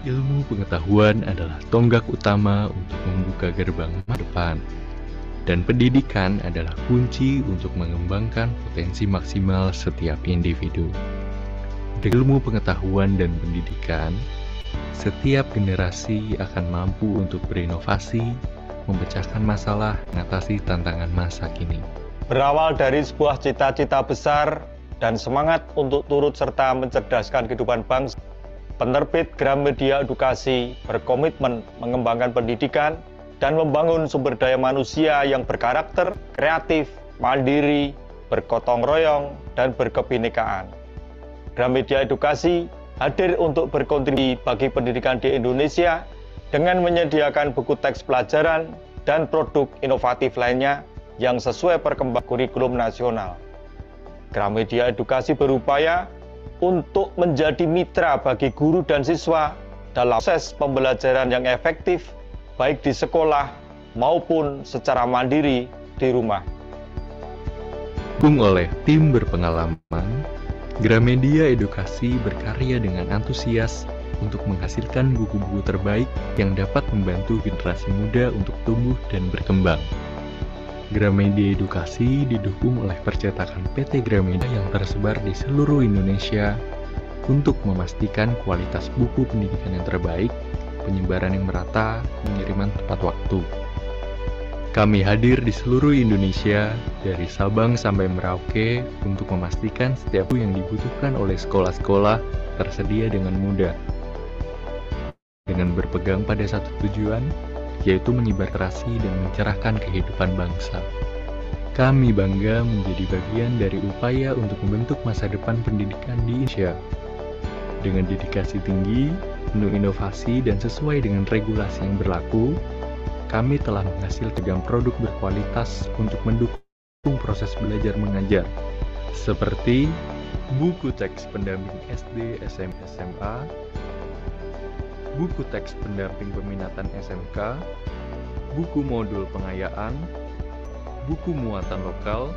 Ilmu pengetahuan adalah tonggak utama untuk membuka gerbang masa depan, dan pendidikan adalah kunci untuk mengembangkan potensi maksimal setiap individu. Dengan ilmu pengetahuan dan pendidikan, setiap generasi akan mampu untuk berinovasi, memecahkan masalah, mengatasi tantangan masa kini. Berawal dari sebuah cita-cita besar dan semangat untuk turut serta mencerdaskan kehidupan bangsa, penerbit Gramedia Edukasi berkomitmen mengembangkan pendidikan dan membangun sumber daya manusia yang berkarakter, kreatif, mandiri, bergotong royong, dan berkebinekaan. Gramedia Edukasi hadir untuk berkontribusi bagi pendidikan di Indonesia dengan menyediakan buku teks pelajaran dan produk inovatif lainnya yang sesuai perkembangan kurikulum nasional. Gramedia Edukasi berupaya untuk menjadi mitra bagi guru dan siswa dalam proses pembelajaran yang efektif, baik di sekolah maupun secara mandiri di rumah. Didukung oleh tim berpengalaman, Gramedia Edukasi berkarya dengan antusias untuk menghasilkan buku-buku terbaik yang dapat membantu generasi muda untuk tumbuh dan berkembang. Gramedia Edukasi didukung oleh percetakan PT Gramedia yang tersebar di seluruh Indonesia untuk memastikan kualitas buku pendidikan yang terbaik, penyebaran yang merata, pengiriman tepat waktu. Kami hadir di seluruh Indonesia, dari Sabang sampai Merauke, untuk memastikan setiap buku yang dibutuhkan oleh sekolah-sekolah tersedia dengan mudah. Dengan berpegang pada satu tujuan, yaitu menyebar literasi dan mencerahkan kehidupan bangsa. Kami bangga menjadi bagian dari upaya untuk membentuk masa depan pendidikan di Indonesia. Dengan dedikasi tinggi, penuh inovasi, dan sesuai dengan regulasi yang berlaku, kami telah menghasilkan produk berkualitas untuk mendukung proses belajar mengajar, seperti buku teks pendamping SD, SMP, SMA, buku teks pendamping peminatan SMK, buku modul pengayaan, buku muatan lokal,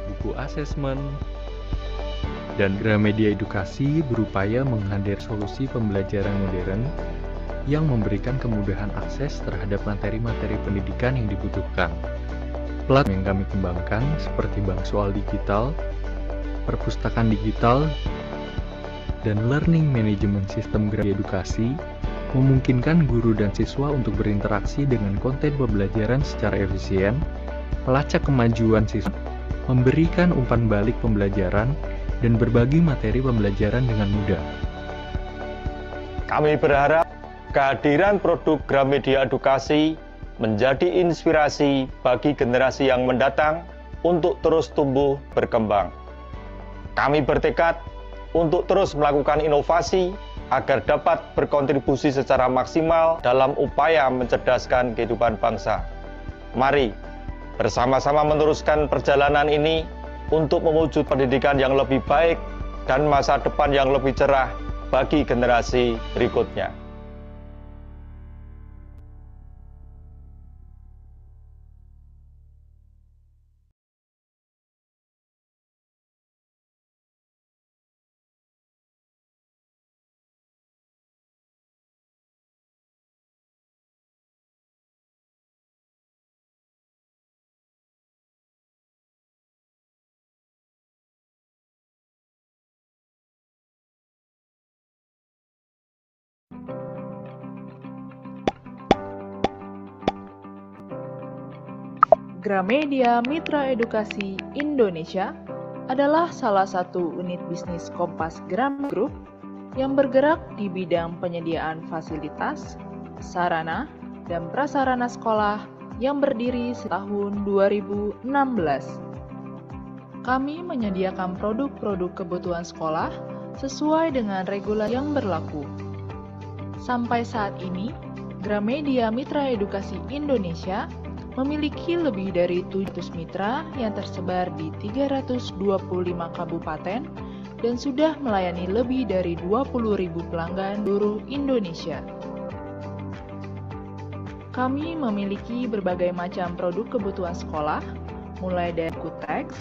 buku asesmen, dan Gramedia Edukasi berupaya menghadirkan solusi pembelajaran modern yang memberikan kemudahan akses terhadap materi-materi pendidikan yang dibutuhkan. Platform yang kami kembangkan seperti bank soal digital, perpustakaan digital, dan learning management system Gramedia Edukasi memungkinkan guru dan siswa untuk berinteraksi dengan konten pembelajaran secara efisien, melacak kemajuan siswa, memberikan umpan balik pembelajaran, dan berbagi materi pembelajaran dengan mudah. Kami berharap kehadiran produk Gramedia Edukasi menjadi inspirasi bagi generasi yang mendatang untuk terus tumbuh berkembang. Kami bertekad untuk terus melakukan inovasi agar dapat berkontribusi secara maksimal dalam upaya mencerdaskan kehidupan bangsa. Mari bersama-sama meneruskan perjalanan ini untuk mewujud pendidikan yang lebih baik dan masa depan yang lebih cerah bagi generasi berikutnya. Gramedia Mitra Edukasi Indonesia adalah salah satu unit bisnis Kompas Gram Group yang bergerak di bidang penyediaan fasilitas, sarana, dan prasarana sekolah yang berdiri setahun 2016. Kami menyediakan produk-produk kebutuhan sekolah sesuai dengan regulasi yang berlaku. Sampai saat ini, Gramedia Mitra Edukasi Indonesia memiliki lebih dari 700 mitra yang tersebar di 325 kabupaten dan sudah melayani lebih dari 20.000 pelanggan seluruh Indonesia. Kami memiliki berbagai macam produk kebutuhan sekolah, mulai dari buku teks,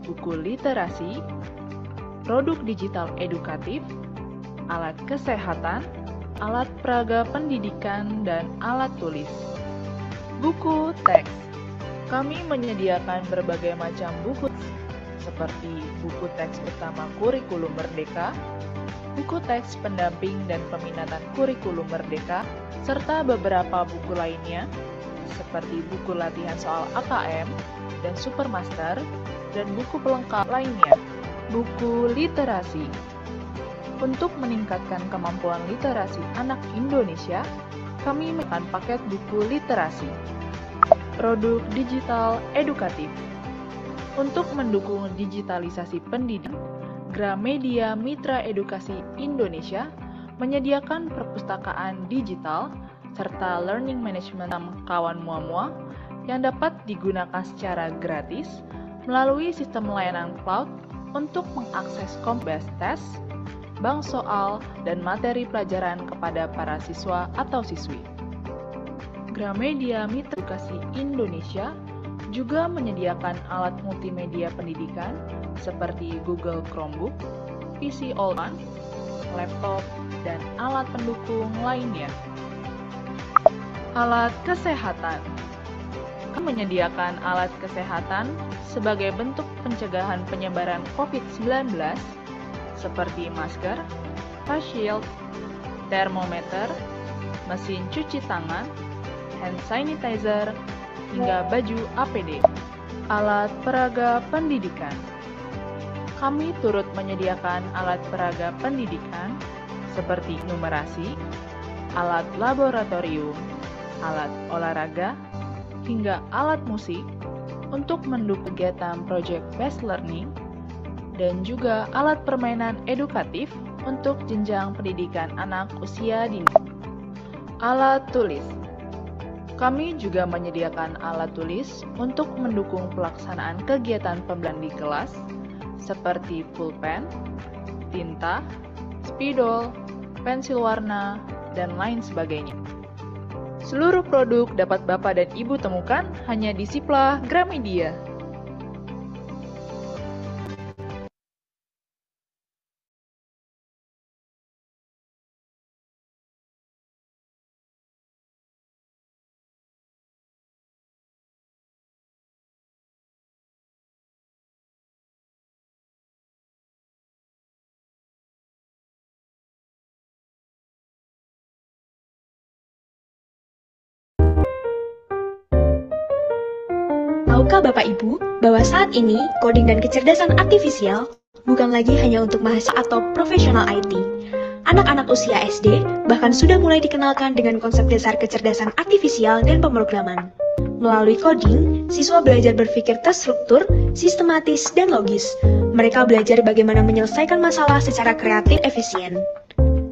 buku literasi, produk digital edukatif, alat kesehatan, alat peraga pendidikan, dan alat tulis. Buku teks. Kami menyediakan berbagai macam buku seperti buku teks utama kurikulum merdeka, buku teks pendamping dan peminatan kurikulum merdeka, serta beberapa buku lainnya seperti buku latihan soal AKM dan Supermaster, dan buku pelengkap lainnya. Buku literasi. Untuk meningkatkan kemampuan literasi anak Indonesia, kami menekan paket buku literasi. Produk digital edukatif. Untuk mendukung digitalisasi pendidikan, Gramedia Mitra Edukasi Indonesia menyediakan perpustakaan digital serta learning management kawan mua-mua yang dapat digunakan secara gratis melalui sistem layanan cloud untuk mengakses kompetisi tes, bank soal, dan materi pelajaran kepada para siswa atau siswi. Gramedia Mitra Edukasi Indonesia juga menyediakan alat multimedia pendidikan seperti Google Chromebook, PC all-in-one, laptop, dan alat pendukung lainnya. Alat kesehatan. Kami menyediakan alat kesehatan sebagai bentuk pencegahan penyebaran COVID-19 seperti masker, face shield, termometer, mesin cuci tangan, hand sanitizer, hingga baju APD. Alat peraga pendidikan. Kami turut menyediakan alat peraga pendidikan seperti numerasi, alat laboratorium, alat olahraga, hingga alat musik untuk mendukung kegiatan Project Based Learning, dan juga alat permainan edukatif untuk jenjang pendidikan anak usia dini. Alat tulis. Kami juga menyediakan alat tulis untuk mendukung pelaksanaan kegiatan pembelajaran di kelas, seperti pulpen, tinta, spidol, pensil warna, dan lain sebagainya. Seluruh produk dapat Bapak dan Ibu temukan hanya di Siplah Gramedia. Tahukah Bapak Ibu bahwa saat ini coding dan kecerdasan artifisial bukan lagi hanya untuk mahasiswa atau profesional IT. Anak-anak usia SD bahkan sudah mulai dikenalkan dengan konsep dasar kecerdasan artifisial dan pemrograman. Melalui coding, siswa belajar berpikir terstruktur, sistematis, dan logis. Mereka belajar bagaimana menyelesaikan masalah secara kreatif dan efisien.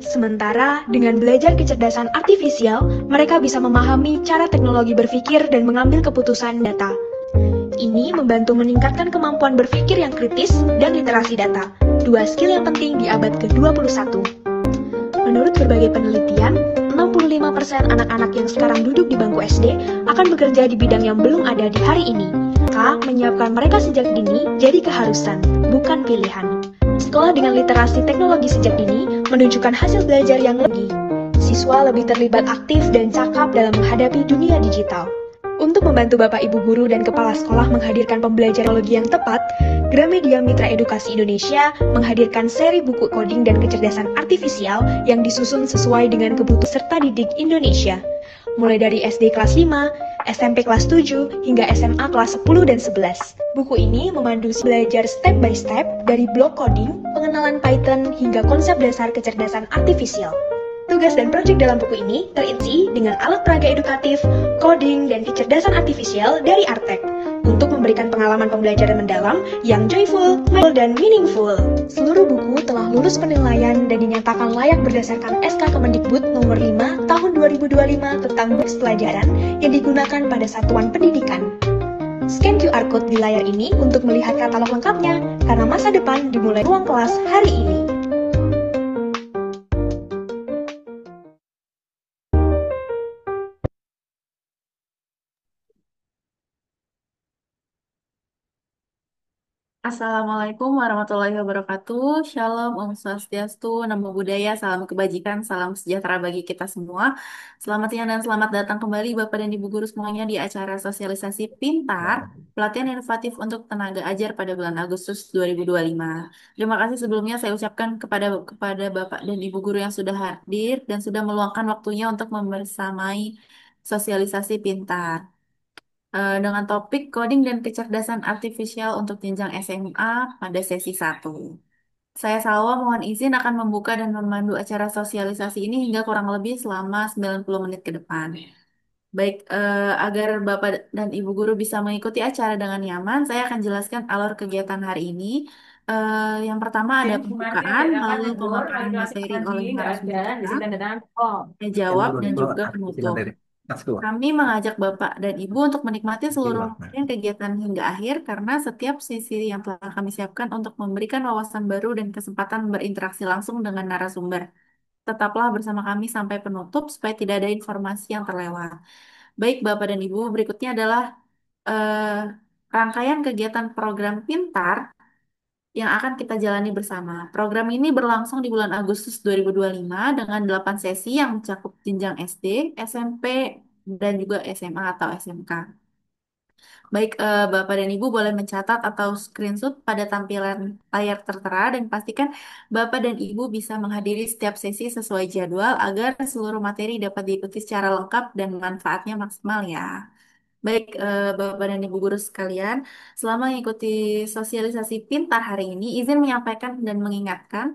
Sementara, dengan belajar kecerdasan artifisial, mereka bisa memahami cara teknologi berpikir dan mengambil keputusan data. Ini membantu meningkatkan kemampuan berpikir yang kritis dan literasi data, dua skill yang penting di abad ke-21. Menurut berbagai penelitian, 65% anak-anak yang sekarang duduk di bangku SD akan bekerja di bidang yang belum ada di hari ini. Maka, menyiapkan mereka sejak dini jadi keharusan, bukan pilihan. Sekolah dengan literasi teknologi sejak dini menunjukkan hasil belajar yang lebih. Siswa lebih terlibat aktif dan cakap dalam menghadapi dunia digital. Untuk membantu Bapak Ibu Guru dan Kepala Sekolah menghadirkan pembelajaran teknologi yang tepat, Gramedia Mitra Edukasi Indonesia menghadirkan seri buku coding dan kecerdasan artifisial yang disusun sesuai dengan kebutuhan peserta didik Indonesia. Mulai dari SD kelas 5, SMP kelas 7, hingga SMA kelas 10 dan 11. Buku ini memandu belajar step by step dari blok coding, pengenalan Python, hingga konsep dasar kecerdasan artifisial. Tugas dan proyek dalam buku ini terisi dengan alat peraga edukatif, coding, dan kecerdasan artifisial dari Artek untuk memberikan pengalaman pembelajaran mendalam yang joyful, dan meaningful. Seluruh buku telah lulus penilaian dan dinyatakan layak berdasarkan SK Kemendikbud nomor 5 tahun 2025 tentang bus pelajaran yang digunakan pada satuan pendidikan. Scan QR Code di layar ini untuk melihat katalog lengkapnya, karena masa depan dimulai ruang kelas hari ini. Assalamualaikum warahmatullahi wabarakatuh. Shalom, Om Swastiastu, Namo Buddhaya, salam kebajikan, salam sejahtera bagi kita semua. Selamat siang dan selamat datang kembali Bapak dan Ibu Guru semuanya di acara sosialisasi pintar, pelatihan inovatif untuk tenaga ajar pada bulan Agustus 2025. Terima kasih sebelumnya saya ucapkan kepada Bapak dan Ibu Guru yang sudah hadir dan sudah meluangkan waktunya untuk membersamai sosialisasi pintar dengan topik coding dan kecerdasan artifisial untuk jenjang SMA pada sesi satu. Saya Salwa mohon izin akan membuka dan memandu acara sosialisasi ini hingga kurang lebih selama 90 menit ke depan. Baik, agar Bapak dan Ibu Guru bisa mengikuti acara dengan nyaman, saya akan jelaskan alur kegiatan hari ini. Yang pertama ada Kemarin pembukaan, ada kan lalu libur, pemaparan ada materi lagi oleh nggak ada, narasumber di kita, sini ada oh. tanya Yang jawab, dulu dan itu juga aktivasi penutup. materi. Tas keluar. Kami mengajak Bapak dan Ibu untuk menikmati seluruh Keluar. rangkaian kegiatan hingga akhir karena setiap sesi yang telah kami siapkan untuk memberikan wawasan baru dan kesempatan berinteraksi langsung dengan narasumber. Tetaplah bersama kami sampai penutup supaya tidak ada informasi yang terlewat. Baik Bapak dan Ibu, berikutnya adalah eh, rangkaian kegiatan program Pintar yang akan kita jalani bersama. Program ini berlangsung di bulan Agustus 2025 dengan 8 sesi yang mencakup jenjang SD, SMP, dan juga SMA atau SMK. Baik, Bapak dan Ibu boleh mencatat atau screenshot pada tampilan layar tertera dan pastikan Bapak dan Ibu bisa menghadiri setiap sesi sesuai jadwal agar seluruh materi dapat diikuti secara lengkap dan manfaatnya maksimal ya. Baik, Bapak dan Ibu guru sekalian, selama mengikuti sosialisasi pintar hari ini, izin menyampaikan dan mengingatkan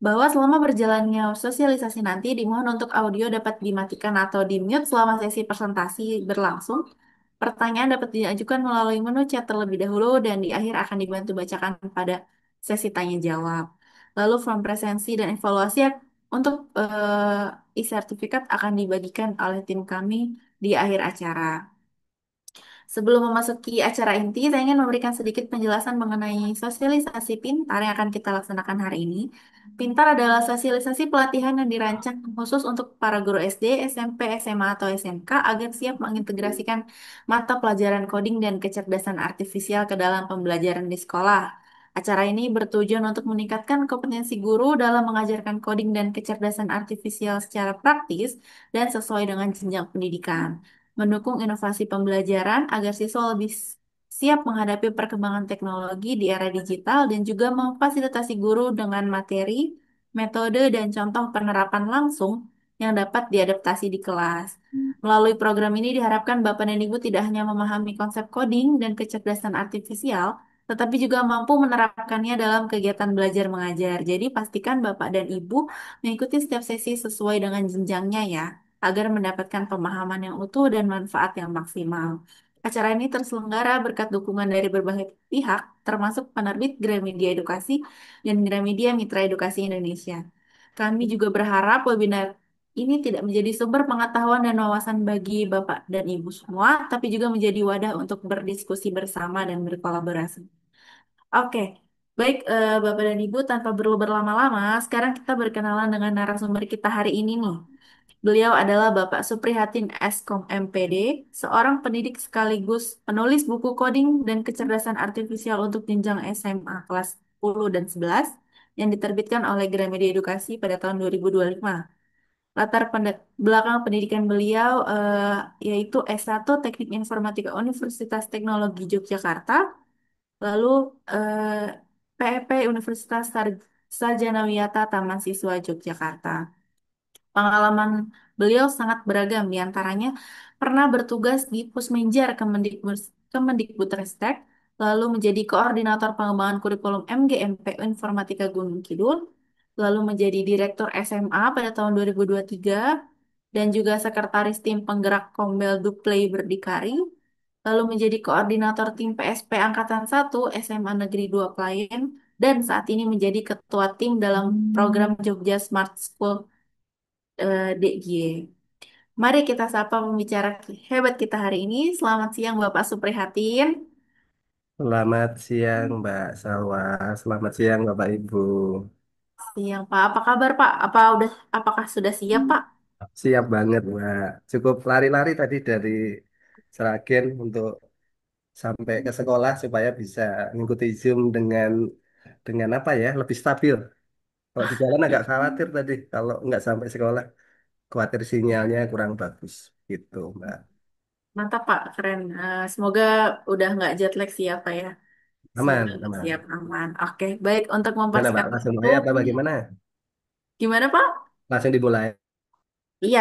bahwa selama berjalannya sosialisasi nanti, dimohon untuk audio dapat dimatikan atau di-mute selama sesi presentasi berlangsung. Pertanyaan dapat diajukan melalui menu chat terlebih dahulu dan di akhir akan dibantu bacakan pada sesi tanya jawab. Lalu form presensi dan evaluasi untuk e-sertifikat akan dibagikan oleh tim kami di akhir acara. Sebelum memasuki acara inti, saya ingin memberikan sedikit penjelasan mengenai sosialisasi pintar yang akan kita laksanakan hari ini. Pintar adalah sosialisasi pelatihan yang dirancang khusus untuk para guru SD, SMP, SMA, atau SMK agar siap mengintegrasikan mata pelajaran coding dan kecerdasan artifisial ke dalam pembelajaran di sekolah. Acara ini bertujuan untuk meningkatkan kompetensi guru dalam mengajarkan coding dan kecerdasan artifisial secara praktis dan sesuai dengan jenjang pendidikan, mendukung inovasi pembelajaran agar siswa lebih siap menghadapi perkembangan teknologi di era digital dan juga memfasilitasi guru dengan materi, metode, dan contoh penerapan langsung yang dapat diadaptasi di kelas. Melalui program ini diharapkan Bapak dan Ibu tidak hanya memahami konsep coding dan kecerdasan artifisial, tetapi juga mampu menerapkannya dalam kegiatan belajar mengajar. Jadi pastikan Bapak dan Ibu mengikuti setiap sesi sesuai dengan jenjangnya ya, agar mendapatkan pemahaman yang utuh dan manfaat yang maksimal. Acara ini terselenggara berkat dukungan dari berbagai pihak, termasuk penerbit Gramedia Edukasi dan Gramedia Mitra Edukasi Indonesia. Kami juga berharap webinar ini tidak menjadi sumber pengetahuan dan wawasan bagi Bapak dan Ibu semua, tapi juga menjadi wadah untuk berdiskusi bersama dan berkolaborasi. Oke, baik Bapak dan Ibu, tanpa perlu berlama-lama, sekarang kita berkenalan dengan narasumber kita hari ini nih. Beliau adalah Bapak Suprihatin Eskom MPD, seorang pendidik sekaligus penulis buku coding dan kecerdasan artifisial untuk jenjang SMA kelas 10 dan 11 yang diterbitkan oleh Gramedia Edukasi pada tahun 2025. Belakang pendidikan beliau yaitu S1 Teknik Informatika Universitas Teknologi Yogyakarta, lalu eh, PEP Universitas Sarjana Wiyata Taman Siswa Yogyakarta. Pengalaman beliau sangat beragam, di antaranya pernah bertugas di Pusmenjar Kemendikbudristek, lalu menjadi koordinator pengembangan kurikulum MGMP Informatika Gunung Kidul, lalu menjadi direktur SMA pada tahun 2023, dan juga sekretaris tim penggerak Kombel Duplay Berdikari, lalu menjadi koordinator tim PSP Angkatan 1 SMA Negeri 2 Klayen, dan saat ini menjadi ketua tim dalam program Jogja Smart School DGY. Mari kita sapa pembicara hebat kita hari ini. Selamat siang Bapak Suprihatin. Selamat siang Mbak Salwa. Selamat siang Bapak Ibu. Siang Pak, apa kabar Pak? Apakah sudah siap Pak? Siap banget Mbak. Cukup lari-lari tadi dari Sragen untuk sampai ke sekolah supaya bisa mengikuti Zoom dengan apa ya, lebih stabil. Kalau di jalan agak khawatir tadi kalau nggak sampai sekolah, khawatir sinyalnya kurang bagus gitu, Mbak. Mantap Pak, keren. Semoga udah nggak jet lag sih ya Pak ya. Semoga Aman, aman. siap aman. Oke, baik untuk Mana, Mbak? mempersingkat Langsung waktu. mulai apa bagaimana? Gimana Pak? Langsung dimulai. Iya,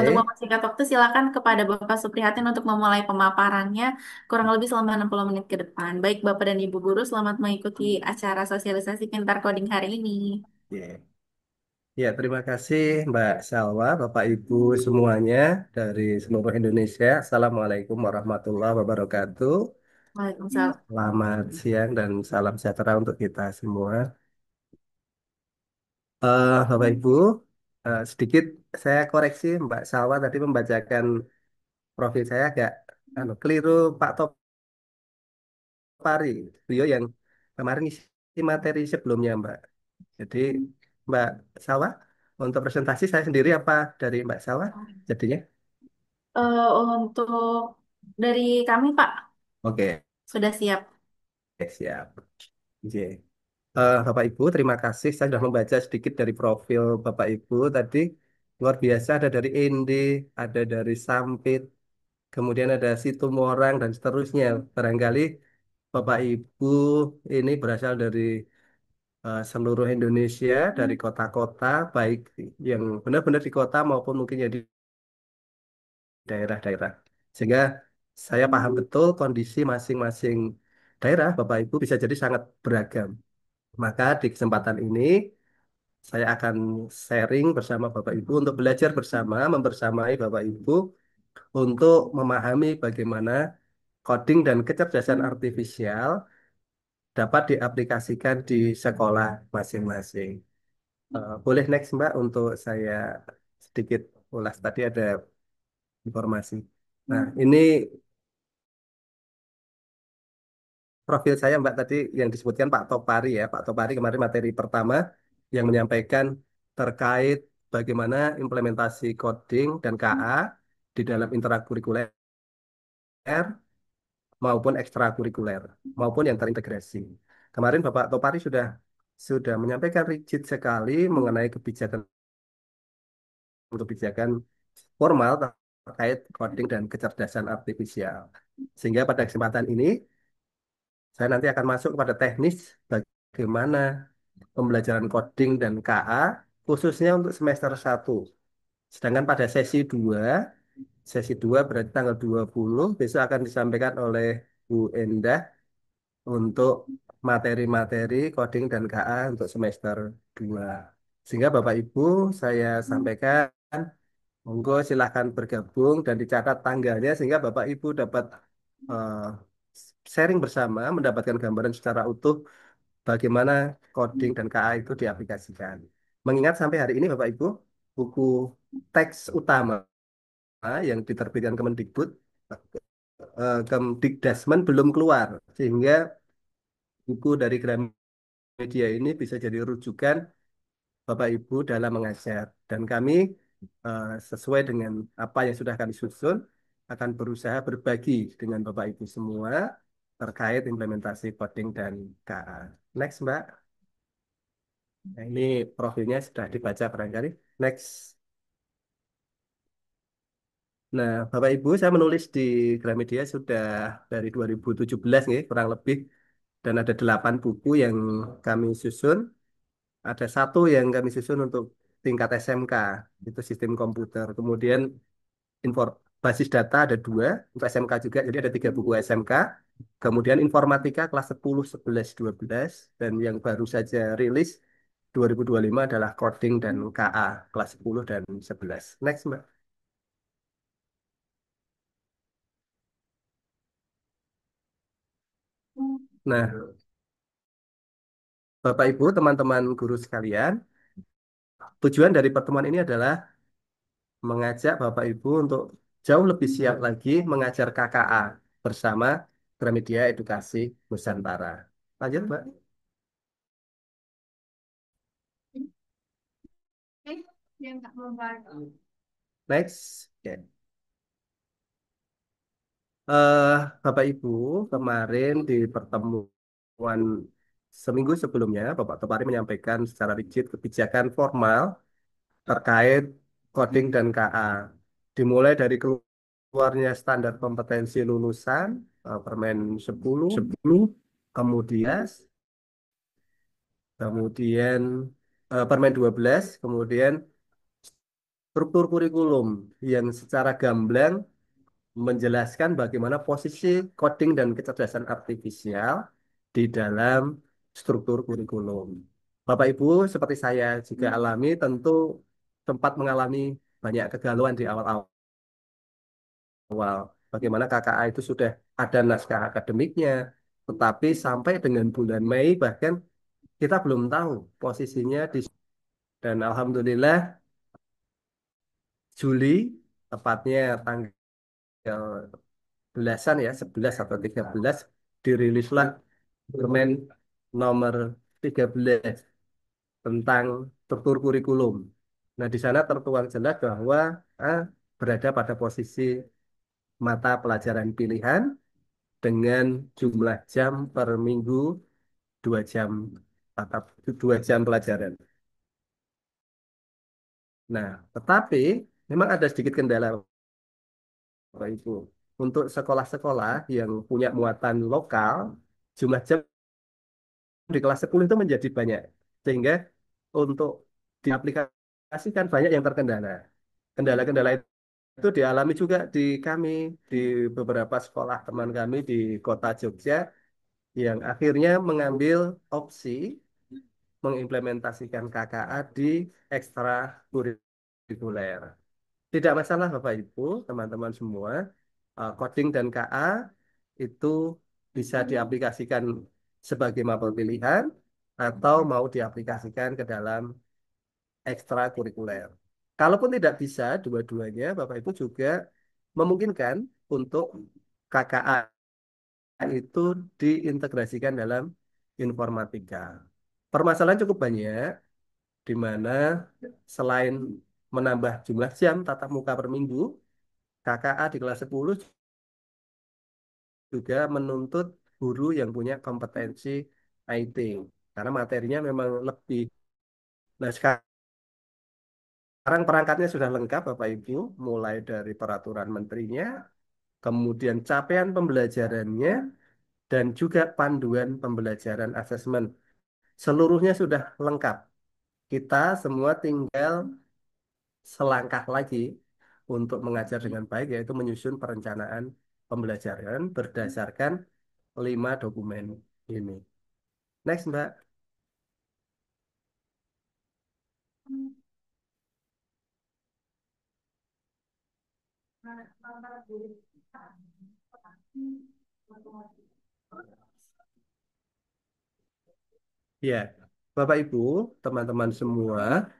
untuk Oke. mempersingkat waktu silakan kepada Bapak Suprihatin untuk memulai pemaparannya kurang lebih selama 60 menit ke depan. Baik Bapak dan Ibu guru, selamat mengikuti acara sosialisasi Pintar Coding hari ini. Ya, ya, terima kasih Mbak Salwa, Bapak Ibu semuanya dari seluruh Indonesia. Assalamualaikum warahmatullahi wabarakatuh. Waalaikumsalam. Selamat siang dan salam sejahtera untuk kita semua. Bapak Ibu, sedikit saya koreksi Mbak Salwa tadi membacakan profil saya agak keliru Pak Topari, beliau yang kemarin isi materi sebelumnya Mbak. Jadi Mbak Salwa, untuk presentasi saya sendiri apa dari Mbak Salwa jadinya? Untuk dari kami Pak, Oke, sudah siap. siap. Oke. Bapak Ibu, terima kasih. Saya sudah membaca sedikit dari profil Bapak Ibu tadi. Luar biasa, ada dari Ende, ada dari Sampit, kemudian ada Situmorang, dan seterusnya. Barangkali Bapak Ibu ini berasal dari seluruh Indonesia, dari kota-kota, baik yang benar-benar di kota maupun mungkin yang di daerah-daerah. Sehingga saya paham betul kondisi masing-masing daerah, Bapak Ibu bisa jadi sangat beragam. Maka di kesempatan ini saya akan sharing bersama Bapak Ibu untuk belajar bersama, membersamai Bapak Ibu untuk memahami bagaimana coding dan kecerdasan artifisial dapat diaplikasikan di sekolah masing-masing. Boleh next Mbak untuk saya sedikit ulas tadi ada informasi. Nah, ini profil saya Mbak tadi yang disebutkan Pak Topari ya. Pak Topari kemarin materi pertama yang menyampaikan terkait bagaimana implementasi coding dan KA di dalam intrakurikuler maupun ekstrakurikuler maupun yang terintegrasi. Kemarin Bapak Topari sudah menyampaikan rigid sekali mengenai kebijakan formal terkait coding dan kecerdasan artifisial. Sehingga pada kesempatan ini saya nanti akan masuk kepada teknis bagaimana pembelajaran coding dan KA khususnya untuk semester 1. Sedangkan pada sesi 2 berarti tanggal 20 besok akan disampaikan oleh Bu Endah untuk materi-materi coding dan KA untuk semester 2. Sehingga Bapak Ibu saya sampaikan, monggo silahkan bergabung dan dicatat tanggalnya sehingga Bapak Ibu dapat eh, sharing bersama, mendapatkan gambaran secara utuh bagaimana coding dan KA itu diaplikasikan. Mengingat sampai hari ini Bapak Ibu, buku teks utama yang diterbitkan Kemendikbud, Kemdikdasmen belum keluar, sehingga buku dari Gramedia ini bisa jadi rujukan Bapak Ibu dalam mengajar. Dan kami sesuai dengan apa yang sudah kami susun, akan berusaha berbagi dengan Bapak Ibu semua terkait implementasi coding dan KA. Next, Mbak. Nah, ini profilnya sudah dibaca barangkali. Next. Nah, Bapak Ibu, saya menulis di Gramedia sudah dari 2017 nih, kurang lebih. Dan ada 8 buku yang kami susun. Ada satu yang kami susun untuk tingkat SMK, itu sistem komputer. Kemudian info, basis data ada 2, untuk SMK juga, jadi ada 3 buku SMK. Kemudian informatika kelas 10, 11, 12. Dan yang baru saja rilis 2025 adalah coding dan KA kelas 10 dan 11. Next, Mbak. Nah, Bapak Ibu, teman-teman guru sekalian, tujuan dari pertemuan ini adalah mengajak Bapak Ibu untuk jauh lebih siap lagi mengajar KKA bersama Gramedia Edukasi Nusantara. Lanjut, Mbak. Next. Ya. eh Bapak Ibu, kemarin di pertemuan seminggu sebelumnya, Bapak Topari menyampaikan secara rigid kebijakan formal terkait coding dan KA. Dimulai dari keluarnya standar kompetensi lulusan, Permen 10, kemudian kemudian Permen 12, kemudian struktur kurikulum yang secara gamblang menjelaskan bagaimana posisi coding dan kecerdasan artifisial di dalam struktur kurikulum. Bapak Ibu, seperti saya juga alami, tentu sempat mengalami banyak kegalauan di awal-awal. Bagaimana KKA itu sudah ada naskah akademiknya, tetapi sampai dengan bulan Mei bahkan kita belum tahu posisinya di, dan Alhamdulillah Juli, tepatnya tanggal belasan ya, 11 atau 13, dirilislah Permen nomor 13 tentang struktur kurikulum. Nah, di sana tertuang jelas bahwa A berada pada posisi mata pelajaran pilihan dengan jumlah jam per minggu 2 jam, atau 2 jam pelajaran. Nah, tetapi memang ada sedikit kendala, Bapak Ibu. Untuk sekolah-sekolah yang punya muatan lokal, jumlah jam di kelas 10 itu menjadi banyak. Sehingga untuk diaplikasikan banyak yang terkendala. Kendala-kendala itu dialami juga di kami, di beberapa sekolah teman kami di kota Jogja, yang akhirnya mengambil opsi mengimplementasikan KKA di ekstrakurikuler. Tidak masalah Bapak Ibu, teman-teman semua, coding dan KA itu bisa diaplikasikan sebagai mapel pilihan atau mau diaplikasikan ke dalam ekstrakurikuler. Kalaupun tidak bisa dua-duanya, Bapak Ibu juga memungkinkan untuk KKA itu diintegrasikan dalam informatika. Permasalahan cukup banyak, di mana selain menambah jumlah jam tatap muka per minggu, KKA di kelas 10 juga menuntut guru yang punya kompetensi IT. Karena materinya memang lebih. Nah, sekarang perangkatnya sudah lengkap, Bapak Ibu, mulai dari peraturan menterinya, kemudian capaian pembelajarannya, dan juga panduan pembelajaran asesmen. Seluruhnya sudah lengkap. Kita semua tinggal selangkah lagi untuk mengajar dengan baik, yaitu menyusun perencanaan pembelajaran berdasarkan 5 dokumen ini. Next, Mbak. Ya, Bapak Ibu, teman-teman semua,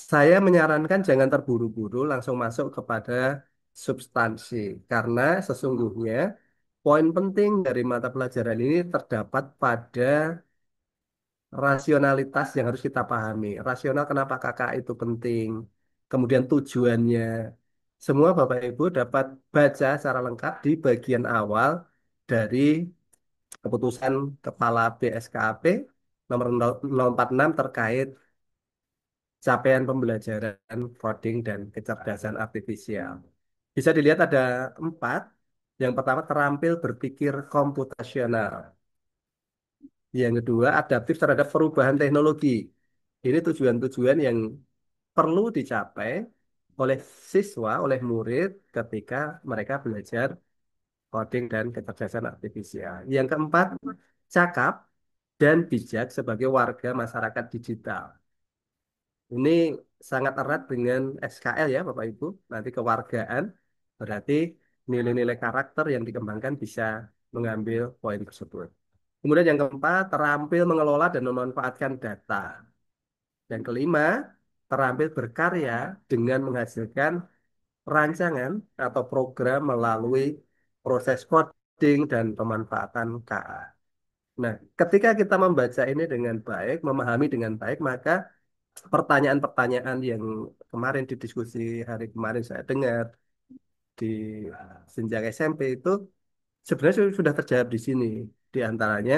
saya menyarankan jangan terburu-buru langsung masuk kepada substansi, karena sesungguhnya poin penting dari mata pelajaran ini terdapat pada rasionalitas yang harus kita pahami. Rasional kenapa kakak itu penting, kemudian tujuannya. Semua Bapak Ibu dapat baca secara lengkap di bagian awal dari keputusan Kepala BSKAP nomor 046 terkait capaian pembelajaran coding dan kecerdasan artifisial. Bisa dilihat ada 4. Yang pertama, terampil berpikir komputasional. Yang kedua, adaptif terhadap perubahan teknologi. Ini tujuan-tujuan yang perlu dicapai oleh siswa, oleh murid ketika mereka belajar coding dan kecerdasan artifisial. Yang keempat, cakap dan bijak sebagai warga masyarakat digital. Ini sangat erat dengan SKL ya Bapak Ibu. Nanti kewargaan berarti nilai-nilai karakter yang dikembangkan bisa mengambil poin tersebut. Kemudian yang keempat, terampil mengelola dan memanfaatkan data. Yang kelima, terampil berkarya dengan menghasilkan rancangan atau program melalui proses coding dan pemanfaatan KA. Nah, ketika kita membaca ini dengan baik, memahami dengan baik, maka pertanyaan-pertanyaan yang kemarin di diskusi hari kemarin saya dengar, di jenjang SMP itu sebenarnya sudah terjawab di sini. Di antaranya,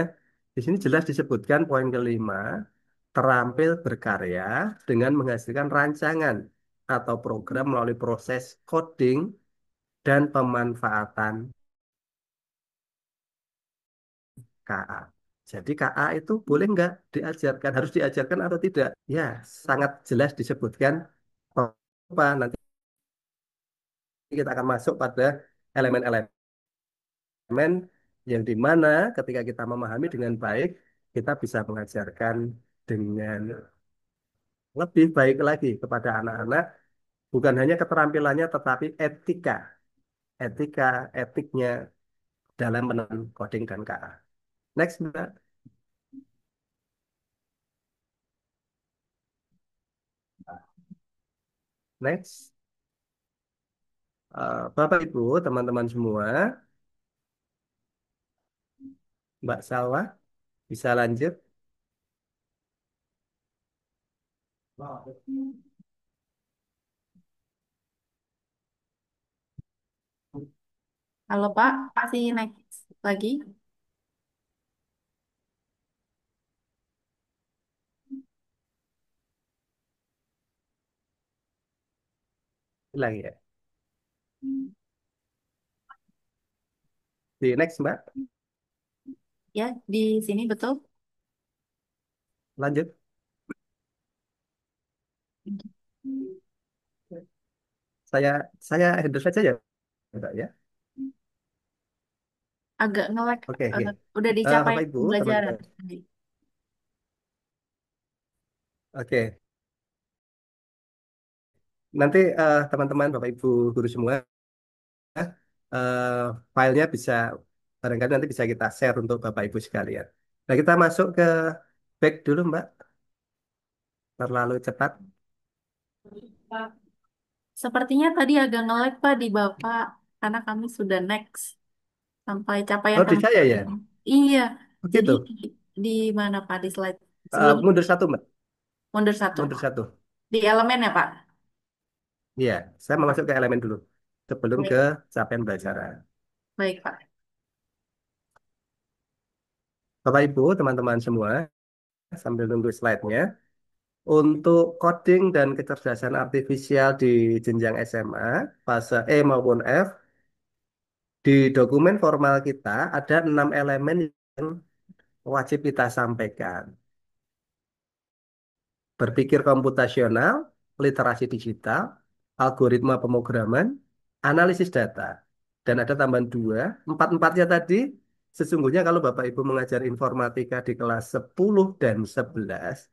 di sini jelas disebutkan poin kelima, terampil berkarya dengan menghasilkan rancangan atau program melalui proses coding dan pemanfaatan KA. Jadi KA itu boleh nggak diajarkan, harus diajarkan atau tidak? Ya, sangat jelas disebutkan apa nanti kita akan masuk pada elemen-elemen yang di mana ketika kita memahami dengan baik, kita bisa mengajarkan dengan lebih baik lagi kepada anak-anak, bukan hanya keterampilannya, tetapi etika, etiknya dalam menentukan coding dan KA. Next, Mbak. Next. Bapak, Ibu, teman-teman semua, Mbak Salwa, bisa lanjut? Halo Pak, masih next lagi? Lagi ya. Di next, Mbak. Ya, di sini betul. Lanjut. Saya saya handle saja ya, Mbak ya. Agak nge-lag, Oke, oke. udah dicapai Bapak Ibu, pembelajaran. teman-teman. Oke. Nanti teman-teman, Bapak Ibu guru semua, eh, filenya bisa barangkali nanti bisa kita share untuk Bapak Ibu sekalian. Nah, kita masuk ke back dulu, Mbak. Terlalu cepat. Sepertinya tadi agak nge-lag Pak di Bapak, karena kami sudah next sampai capaian Oh, di kami. saya ya? Iya, jadi Begitu. di mana Pak di slide? Sebelum Mundur satu, Mbak. mundur satu. Mundur satu. Di elemen ya Pak? Iya, saya mau masuk ke elemen dulu. Sebelum ke Baik, capaian pembelajaran. baik Pak. Bapak Ibu, teman-teman semua, sambil nunggu slide-nya, untuk coding dan kecerdasan artifisial di jenjang SMA, fase E maupun F, di dokumen formal kita ada 6 elemen yang wajib kita sampaikan. Berpikir komputasional, literasi digital, algoritma pemrograman, analisis data. Dan ada tambahan dua, empat-empatnya tadi, sesungguhnya kalau Bapak Ibu mengajar informatika di kelas 10 dan 11,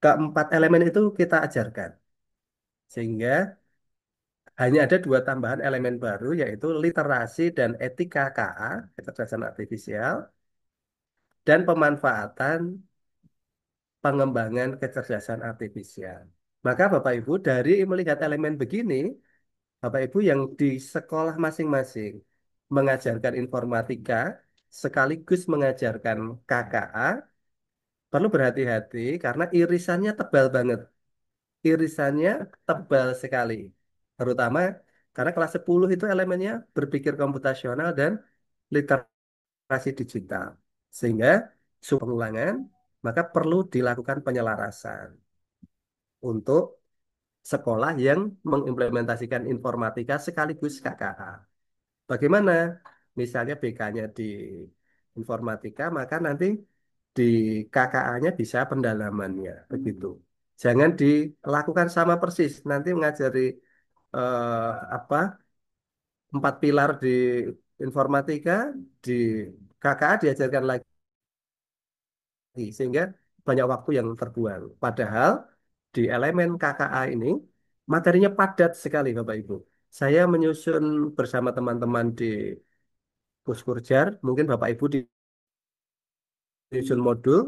keempat elemen itu kita ajarkan. Sehingga hanya ada dua tambahan elemen baru, yaitu literasi dan etika KA, kecerdasan artifisial, dan pemanfaatan pengembangan kecerdasan artifisial. Maka Bapak Ibu dari melihat elemen begini, Bapak Ibu yang di sekolah masing-masing mengajarkan informatika sekaligus mengajarkan KKA, perlu berhati-hati karena irisannya tebal banget. Irisannya tebal sekali. Terutama karena kelas 10 itu elemennya berpikir komputasional dan literasi digital. Sehingga pengulangan, maka perlu dilakukan penyelarasan untuk sekolah yang mengimplementasikan informatika sekaligus KKA. Bagaimana? Misalnya BK-nya di informatika, maka nanti di KKA-nya bisa pendalamannya, begitu. Jangan dilakukan sama persis. Nanti mengajari apa 4 pilar di informatika, di KKA diajarkan lagi, sehingga banyak waktu yang terbuang. Padahal di elemen KKA ini materinya padat sekali, Bapak Ibu. Saya menyusun bersama teman-teman di Puskurjar, mungkin Bapak Ibu disusun modul.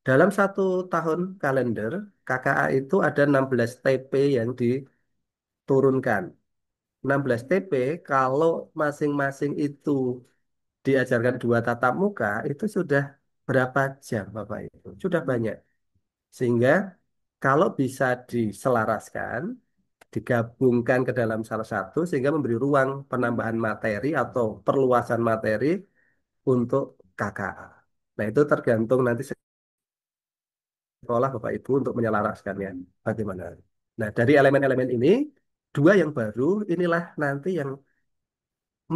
Dalam 1 tahun kalender, KKA itu ada 16 TP yang diturunkan. 16 TP, kalau masing-masing itu diajarkan 2 tatap muka, itu sudah berapa jam, Bapak Ibu? Sudah banyak. Sehingga kalau bisa diselaraskan, digabungkan ke dalam salah satu sehingga memberi ruang penambahan materi atau perluasan materi untuk KKA. Nah, itu tergantung nanti sekolah Bapak Ibu untuk menyelaraskannya bagaimana. Nah, dari elemen-elemen ini, dua yang baru inilah nanti yang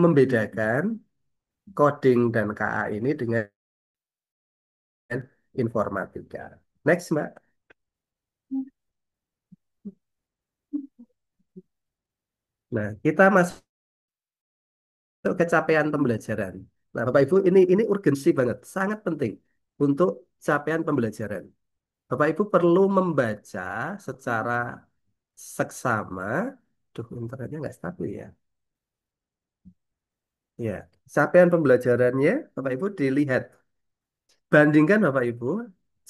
membedakan coding dan KA ini dengan informatika. Next, Mbak. Nah, kita masuk ke capaian pembelajaran. Nah, Bapak Ibu, ini urgensi banget, sangat penting untuk capaian pembelajaran. Bapak Ibu perlu membaca secara seksama. Duh, internetnya nggak stabil ya. Ya, capaian pembelajarannya, Bapak Ibu dilihat. Bandingkan Bapak Ibu,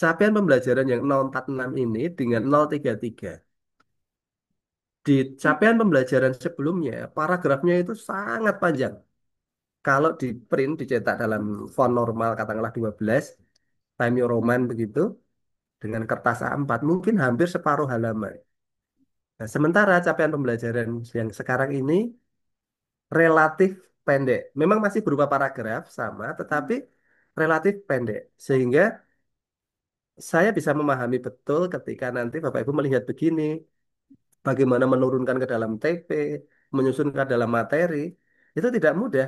capaian pembelajaran yang 046 ini dengan 033. Di capaian pembelajaran sebelumnya, paragrafnya itu sangat panjang. Kalau di print, dicetak dalam font normal, katakanlah 12, Time New Roman begitu, dengan kertas A4, mungkin hampir separuh halaman. Nah, sementara capaian pembelajaran yang sekarang ini relatif pendek. Memang masih berupa paragraf sama, tetapi relatif pendek. Sehingga saya bisa memahami betul ketika nanti Bapak Ibu melihat begini, bagaimana menurunkan ke dalam TP, menyusun ke dalam materi, itu tidak mudah.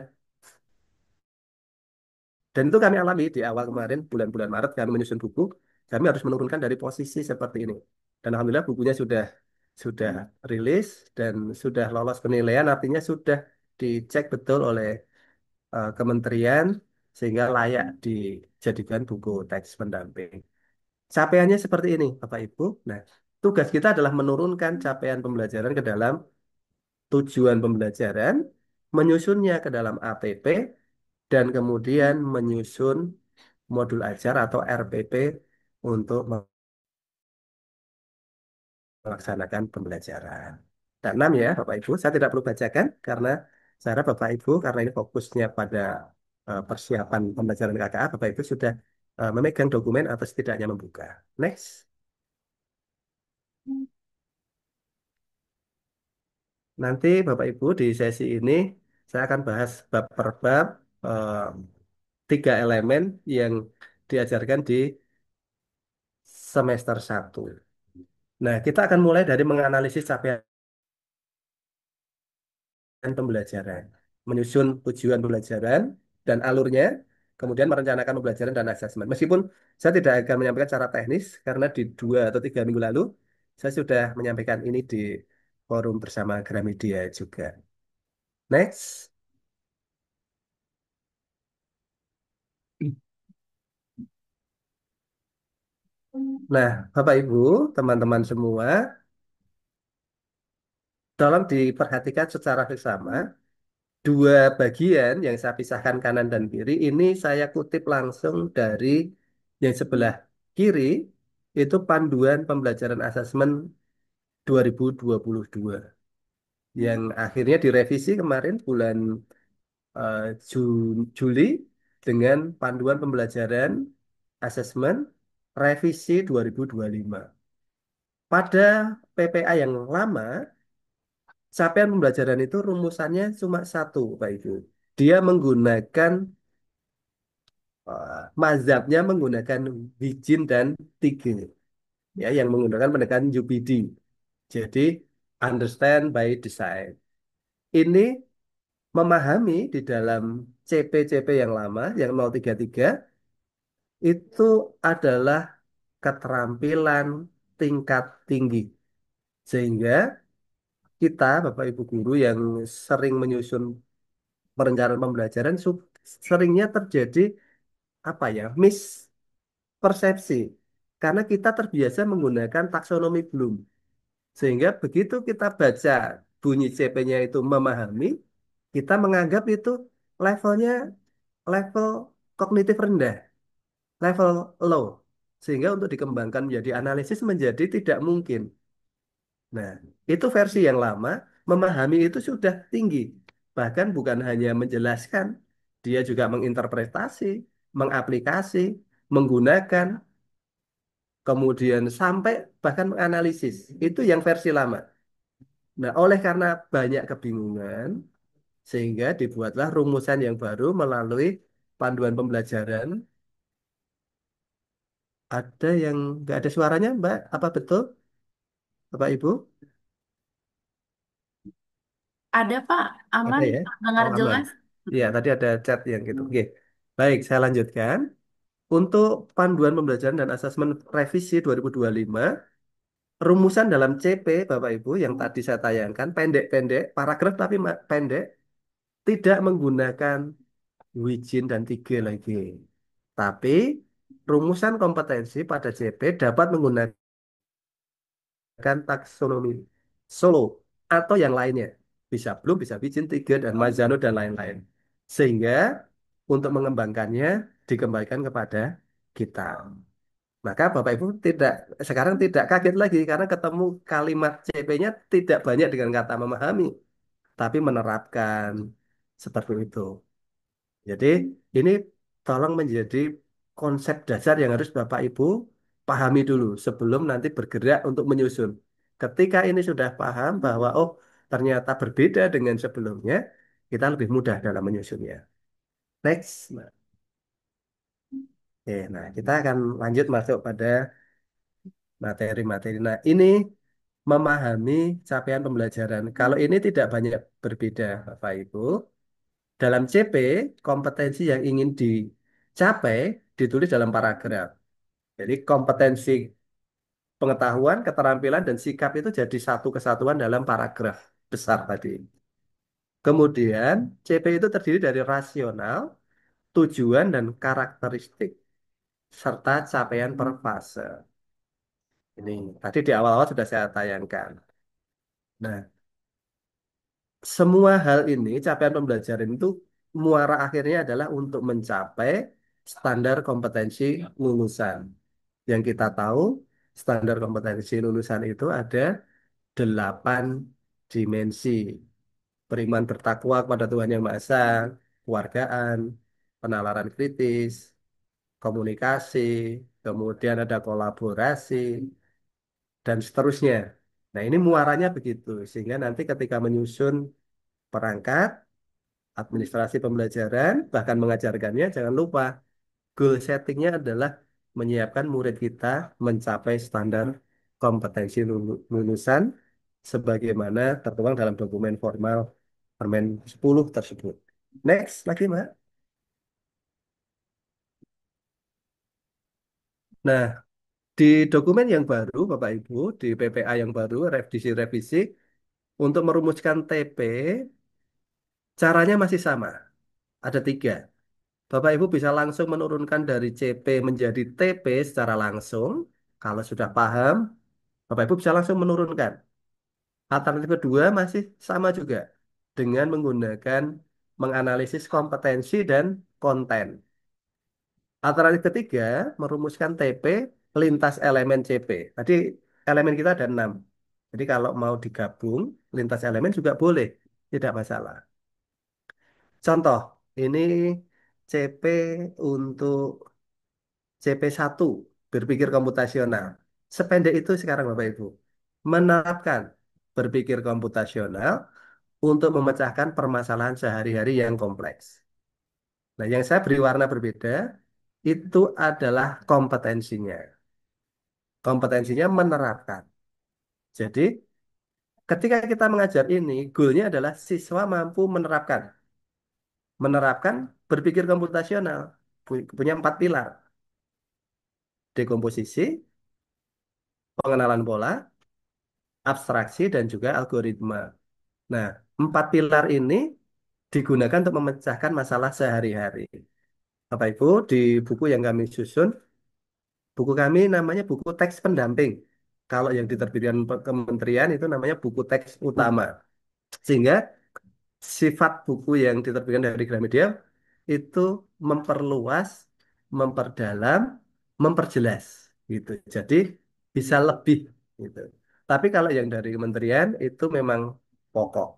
Dan itu kami alami di awal kemarin, bulan-bulan Maret, kami menyusun buku, kami harus menurunkan dari posisi seperti ini. Dan Alhamdulillah bukunya sudah rilis dan sudah lolos penilaian, artinya sudah dicek betul oleh kementerian sehingga layak dijadikan buku teks pendamping. Capaiannya seperti ini, Bapak Ibu. Nah, tugas kita adalah menurunkan capaian pembelajaran ke dalam tujuan pembelajaran, menyusunnya ke dalam APP, dan kemudian menyusun modul ajar atau RPP untuk melaksanakan pembelajaran. Dan 6 ya, Bapak Ibu, saya tidak perlu bacakan karena saya harap Bapak Ibu, karena ini fokusnya pada persiapan pembelajaran KKA, Bapak Ibu sudah memegang dokumen atau setidaknya membuka. Next. Nanti Bapak Ibu di sesi ini saya akan bahas bab per bab eh, tiga elemen yang diajarkan di semester satu. Nah, kita akan mulai dari menganalisis capaian pembelajaran, menyusun tujuan pembelajaran dan alurnya, kemudian merencanakan pembelajaran dan asesmen. Meskipun saya tidak akan menyampaikan secara teknis, karena di 2 atau 3 minggu lalu saya sudah menyampaikan ini di forum bersama Gramedia juga. Next. Nah, Bapak Ibu, teman-teman semua, tolong diperhatikan secara seksama. Dua bagian yang saya pisahkan kanan dan kiri ini saya kutip langsung dari yang sebelah kiri, itu panduan pembelajaran asesmen 2022 yang akhirnya direvisi kemarin bulan eh, Juli dengan panduan pembelajaran asesmen revisi 2025. Pada PPA yang lama, capaian pembelajaran itu rumusannya cuma satu, Pak Ibu. Dia menggunakan mazhabnya menggunakanWijin dan Tige, ya, yang menggunakan pendekatan UPD. Jadi understand by design. Ini memahami di dalam CP-CP yang lama yang 033 itu adalah keterampilan tingkat tinggi. Sehingga kita, Bapak Ibu guru yang sering menyusun perencanaan pembelajaran, seringnya terjadi apa ya, mispersepsi. Karena kita terbiasa menggunakan taksonomi Bloom. Sehingga begitu kita baca bunyi CP-nya itu memahami, kita menganggap itu levelnya level kognitif rendah, level low. Sehingga untuk dikembangkan menjadi analisis menjadi tidak mungkin. Nah, itu versi yang lama, memahami itu sudah tinggi. Bahkan bukan hanya menjelaskan, dia juga menginterpretasi, mengaplikasi, menggunakan, kemudian sampai bahkan menganalisis. Itu yang versi lama. Nah, oleh karena banyak kebingungan, sehingga dibuatlah rumusan yang baru melalui panduan pembelajaran. Ada yang nggak ada suaranya, Mbak? Apa betul, Bapak Ibu? Ada Pak, Ada aman, ya? dengar Oh, aman. jelas. Iya, tadi ada chat yang gitu. Oke. Baik, saya lanjutkan. Untuk panduan pembelajaran dan asesmen revisi 2025, rumusan dalam CP, Bapak Ibu, yang tadi saya tayangkan, pendek-pendek, paragraf tapi pendek, tidak menggunakan Wijin dan Tige lagi. Tapi, rumusan kompetensi pada CP dapat menggunakan taksonomi Solo atau yang lainnya. Bisa Bloom, bisa Wijin, Tige, dan Mazzano, dan lain-lain. Sehingga, untuk mengembangkannya, dikembalikan kepada kita. Maka Bapak Ibu sekarang tidak kaget lagi karena ketemu kalimat CP-nya tidak banyak dengan kata memahami, tapi menerapkan seperti itu. Jadi ini tolong menjadi konsep dasar yang harus Bapak Ibu pahami dulu sebelum nanti bergerak untuk menyusun. Ketika ini sudah paham bahwa oh ternyata berbeda dengan sebelumnya, kita lebih mudah dalam menyusunnya. Next. Oke, nah kita akan lanjut masuk pada materi-materi. Nah, ini memahami capaian pembelajaran. Kalau ini tidak banyak berbeda, Bapak Ibu. Dalam CP, kompetensi yang ingin dicapai ditulis dalam paragraf. Jadi kompetensi pengetahuan, keterampilan, dan sikap itu jadi satu kesatuan dalam paragraf besar tadi. Kemudian, CP itu terdiri dari rasional, tujuan, dan karakteristik, serta capaian per fase. Ini tadi di awal-awal sudah saya tayangkan. Nah, semua hal ini, capaian pembelajaran itu muara akhirnya adalah untuk mencapai standar kompetensi lulusan. Yang kita tahu, standar kompetensi lulusan itu ada 8 dimensi. Beriman bertakwa kepada Tuhan Yang Maha Esa, kewargaan, penalaran kritis, komunikasi, kemudian ada kolaborasi, dan seterusnya. Nah, ini muaranya begitu. Sehingga nanti ketika menyusun perangkat, administrasi pembelajaran, bahkan mengajarkannya, jangan lupa goal settingnya adalah menyiapkan murid kita mencapai standar kompetensi lulusan sebagaimana tertuang dalam dokumen formal Permen 10 tersebut. Next, lagi Mbak. Nah, di dokumen yang baru, Bapak Ibu, di PPA yang baru, revisi-revisi, untuk merumuskan TP, caranya masih sama. Ada 3. Bapak Ibu bisa langsung menurunkan dari CP menjadi TP secara langsung. Kalau sudah paham, Bapak Ibu bisa langsung menurunkan. Alternatif kedua masih sama juga dengan menggunakan menganalisis kompetensi dan konten. Alternatif ketiga merumuskan TP lintas elemen CP. Tadi elemen kita ada 6. Jadi kalau mau digabung lintas elemen juga boleh, tidak masalah. Contoh, ini CP untuk CP1 berpikir komputasional. Sependek itu sekarang Bapak Ibu. Menerapkan berpikir komputasional untuk memecahkan permasalahan sehari-hari yang kompleks. Nah, yang saya beri warna berbeda itu adalah kompetensinya. Kompetensinya menerapkan. Jadi, ketika kita mengajar ini, goalnya adalah siswa mampu menerapkan. Menerapkan berpikir komputasional. Punya 4 pilar. Dekomposisi, pengenalan pola, abstraksi, dan juga algoritma. Nah, 4 pilar ini digunakan untuk memecahkan masalah sehari-hari. Bapak Ibu, di buku yang kami susun, buku kami namanya buku teks pendamping. Kalau yang diterbitkan kementerian itu namanya buku teks utama. Sehingga sifat buku yang diterbitkan dari Gramedia itu memperluas, memperdalam, memperjelas gitu. Jadi bisa lebih gitu. Tapi kalau yang dari kementerian itu memang pokok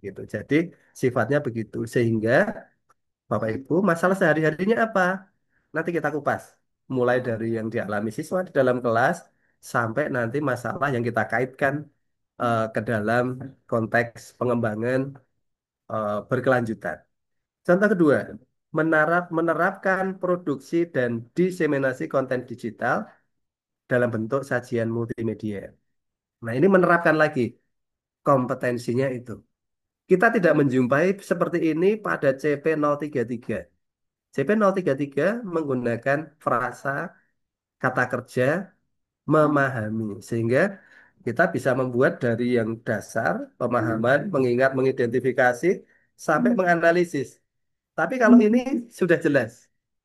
gitu. Jadi sifatnya begitu. Sehingga Bapak Ibu, masalah sehari-harinya apa? Nanti kita kupas. Mulai dari yang dialami siswa di dalam kelas sampai nanti masalah yang kita kaitkan ke dalam konteks pengembangan berkelanjutan. Contoh kedua, menerapkan produksi dan diseminasi konten digital dalam bentuk sajian multimedia. Nah, ini menerapkan lagi kompetensinya itu. Kita tidak menjumpai seperti ini pada CP033. CP033 menggunakan frasa, kata kerja, memahami. Sehingga kita bisa membuat dari yang dasar, pemahaman, mengingat, mengidentifikasi, sampai menganalisis. Tapi kalau ini sudah jelas,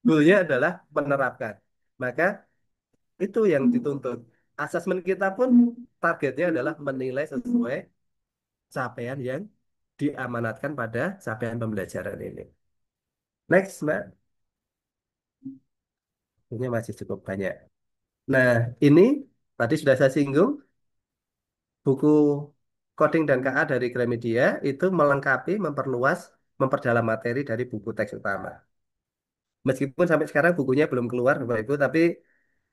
goalnya adalah menerapkan. Maka itu yang dituntut. Asesmen kita pun targetnya adalah menilai sesuai capaian yang diamanatkan pada capaian pembelajaran ini. Next, Mbak. Ini masih cukup banyak. Nah, ini tadi sudah saya singgung, buku coding dan KA dari Gramedia itu melengkapi, memperluas, memperdalam materi dari buku teks utama. Meskipun sampai sekarang bukunya belum keluar, Bapak Ibu, tapi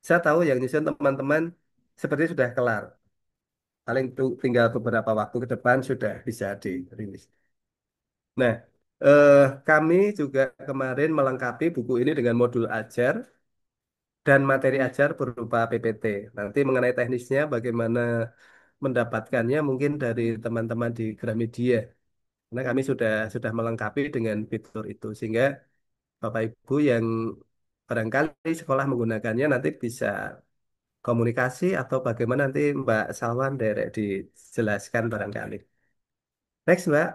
saya tahu yang nyusun teman-teman seperti sudah kelar. Paling tinggal beberapa waktu ke depan sudah bisa dirilis. Nah, eh, kami juga kemarin melengkapi buku ini dengan modul ajar dan materi ajar berupa PPT. Nanti mengenai teknisnya bagaimana mendapatkannya mungkin dari teman-teman di Gramedia. Karena kami sudah melengkapi dengan fitur itu sehingga Bapak Ibu yang barangkali sekolah menggunakannya nanti bisa komunikasi atau bagaimana nanti Mbak Salwan direct dijelaskan barangkali. Next, Mbak.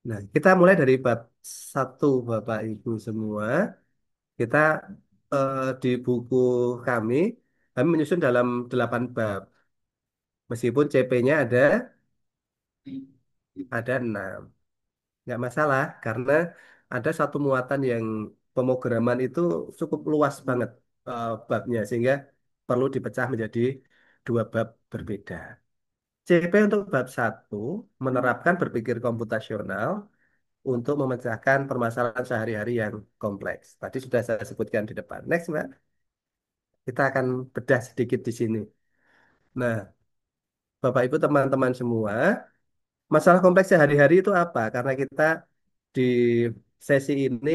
Nah, kita mulai dari bab satu, Bapak Ibu semua. Kita di buku kami, kami menyusun dalam 8 bab. Meskipun CP-nya ada 6. Nggak masalah, karena ada satu muatan yang pemrograman itu cukup luas banget babnya, sehingga perlu dipecah menjadi 2 bab berbeda. CP untuk bab satu menerapkan berpikir komputasional untuk memecahkan permasalahan sehari-hari yang kompleks. Tadi sudah saya sebutkan di depan. Next, Mbak. Kita akan bedah sedikit di sini. Nah, Bapak Ibu teman-teman semua, masalah kompleks sehari-hari itu apa? Karena kita di sesi ini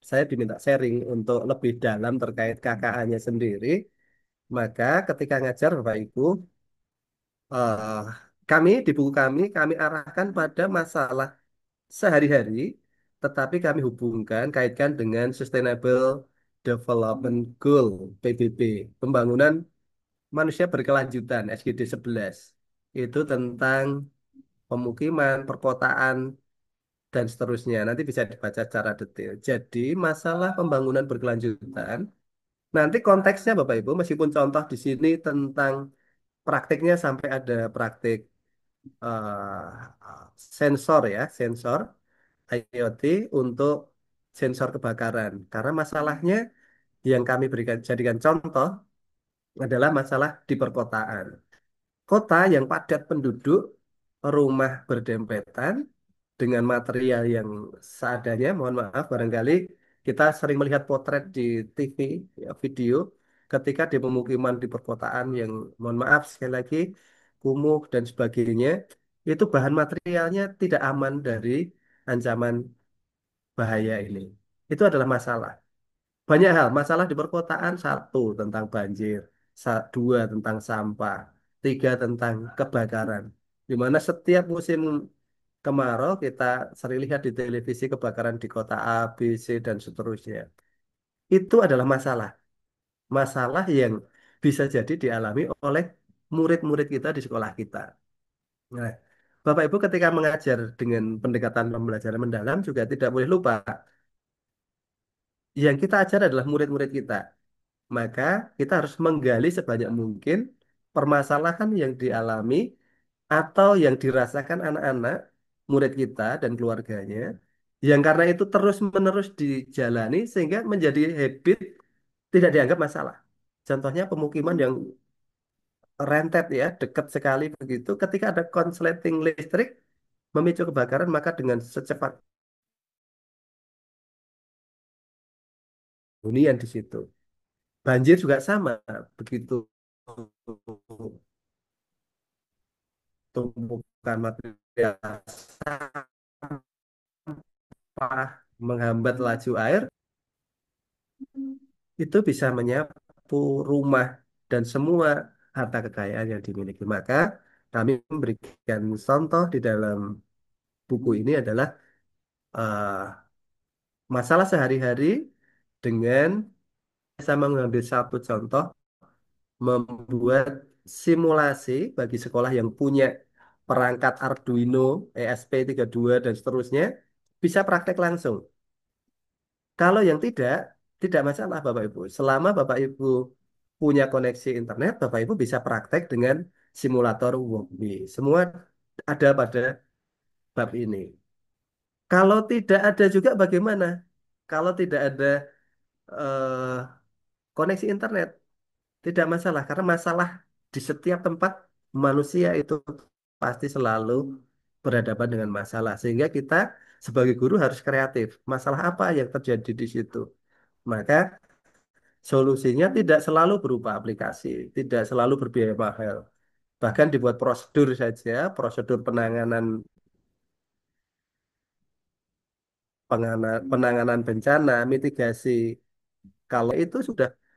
saya diminta sharing untuk lebih dalam terkait KKA-nya sendiri. Maka ketika ngajar Bapak Ibu, eh, di buku kami arahkan pada masalah sehari-hari, tetapi kami hubungkan, kaitkan dengan Sustainable Development Goal, PBB, Pembangunan Manusia Berkelanjutan, SDG 11. Itu tentang pemukiman, perkotaan, dan seterusnya. Nanti bisa dibaca secara detail. Jadi, masalah pembangunan berkelanjutan, nanti konteksnya Bapak Ibu, meskipun contoh di sini tentang praktiknya sampai ada praktik sensor ya, sensor IoT untuk sensor kebakaran. Karena masalahnya yang kami jadikan contoh adalah masalah di perkotaan. Kota yang padat penduduk, rumah berdempetan, dengan material yang seadanya, mohon maaf, barangkali kita sering melihat potret di TV, ya, video, ketika di pemukiman di perkotaan yang, mohon maaf, sekali lagi, kumuh dan sebagainya, itu bahan materialnya tidak aman dari ancaman bahaya ini. Itu adalah masalah. Banyak hal, masalah di perkotaan, satu, tentang banjir, dua, tentang sampah, tiga, tentang kebakaran. Di mana setiap musim kemarau kita sering lihat di televisi kebakaran di kota A, B, C, dan seterusnya. Itu adalah masalah. Masalah yang bisa jadi dialami oleh murid-murid kita di sekolah kita. Nah, Bapak Ibu ketika mengajar dengan pendekatan pembelajaran mendalam juga tidak boleh lupa yang kita ajar adalah murid-murid kita. Maka kita harus menggali sebanyak mungkin permasalahan yang dialami atau yang dirasakan anak-anak, murid kita dan keluarganya, yang karena itu terus-menerus dijalani sehingga menjadi habit tidak dianggap masalah. Contohnya pemukiman yang rentet ya, dekat sekali begitu, ketika ada konsleting listrik memicu kebakaran, maka dengan secepat hunian di situ. Banjir juga sama, begitu tumpukan material sampah menghambat laju air, itu bisa menyapu rumah dan semua harta kekayaan yang dimiliki. Maka kami memberikan contoh di dalam buku ini adalah eh, masalah sehari-hari dengan saya mengambil satu contoh, membuat simulasi bagi sekolah yang punya perangkat Arduino, ESP32 dan seterusnya, bisa praktek langsung. Kalau yang tidak masalah Bapak Ibu. Selama Bapak Ibu punya koneksi internet, Bapak Ibu bisa praktek dengan simulator Wombi. Semua ada pada bab ini. Kalau tidak ada juga bagaimana? Kalau tidak ada eh, koneksi internet, tidak masalah. Karena masalah di setiap tempat manusia itu pasti selalu berhadapan dengan masalah. Sehingga kita sebagai guru harus kreatif. Masalah apa yang terjadi di situ? Maka solusinya tidak selalu berupa aplikasi, tidak selalu berbiaya mahal. Bahkan dibuat prosedur saja, prosedur penanganan bencana, mitigasi. Kalau itu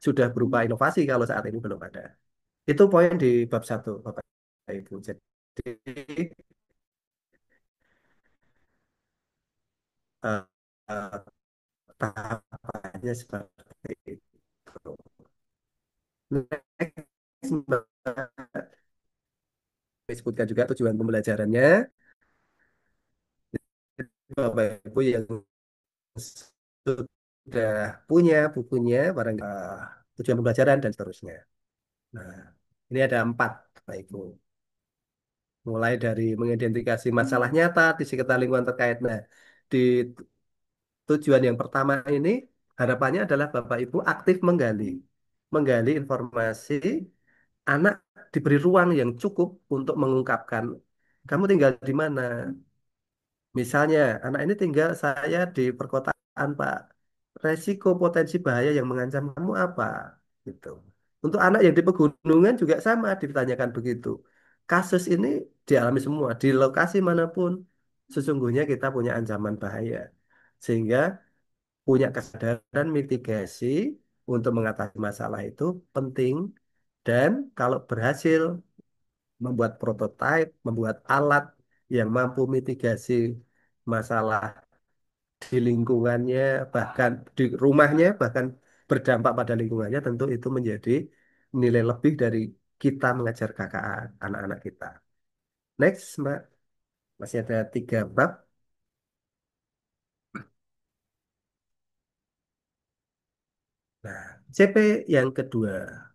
sudah berupa inovasi kalau saat ini belum ada. Itu poin di bab satu, Bapak Ibu. Jadi eh, eh, tahapannya seperti itu. Next, Mbak, disebutkan juga tujuan pembelajarannya. Bapak Ibu yang sudah punya bukunya, barang tujuan pembelajaran dan seterusnya. Nah, ini ada 4, Bapak Ibu. Mulai dari mengidentifikasi masalah nyata di sekitar lingkungan terkait. Nah, di tujuan yang pertama ini harapannya adalah Bapak Ibu aktif menggali informasi, anak diberi ruang yang cukup untuk mengungkapkan kamu tinggal di mana. Misalnya, anak ini tinggal saya di perkotaan, Pak. Resiko potensi bahaya yang mengancam kamu apa? Gitu. Untuk anak yang di pegunungan juga sama ditanyakan begitu. Kasus ini dialami semua di lokasi manapun. Sesungguhnya kita punya ancaman bahaya. Sehingga punya kesadaran mitigasi untuk mengatasi masalah itu penting. Dan kalau berhasil membuat prototipe, membuat alat yang mampu mitigasi masalah di lingkungannya, bahkan di rumahnya, bahkan berdampak pada lingkungannya, tentu itu menjadi nilai lebih dari kita mengajar KKA anak-anak kita. Next, Mbak, masih ada 3 bab. Nah, CP yang kedua,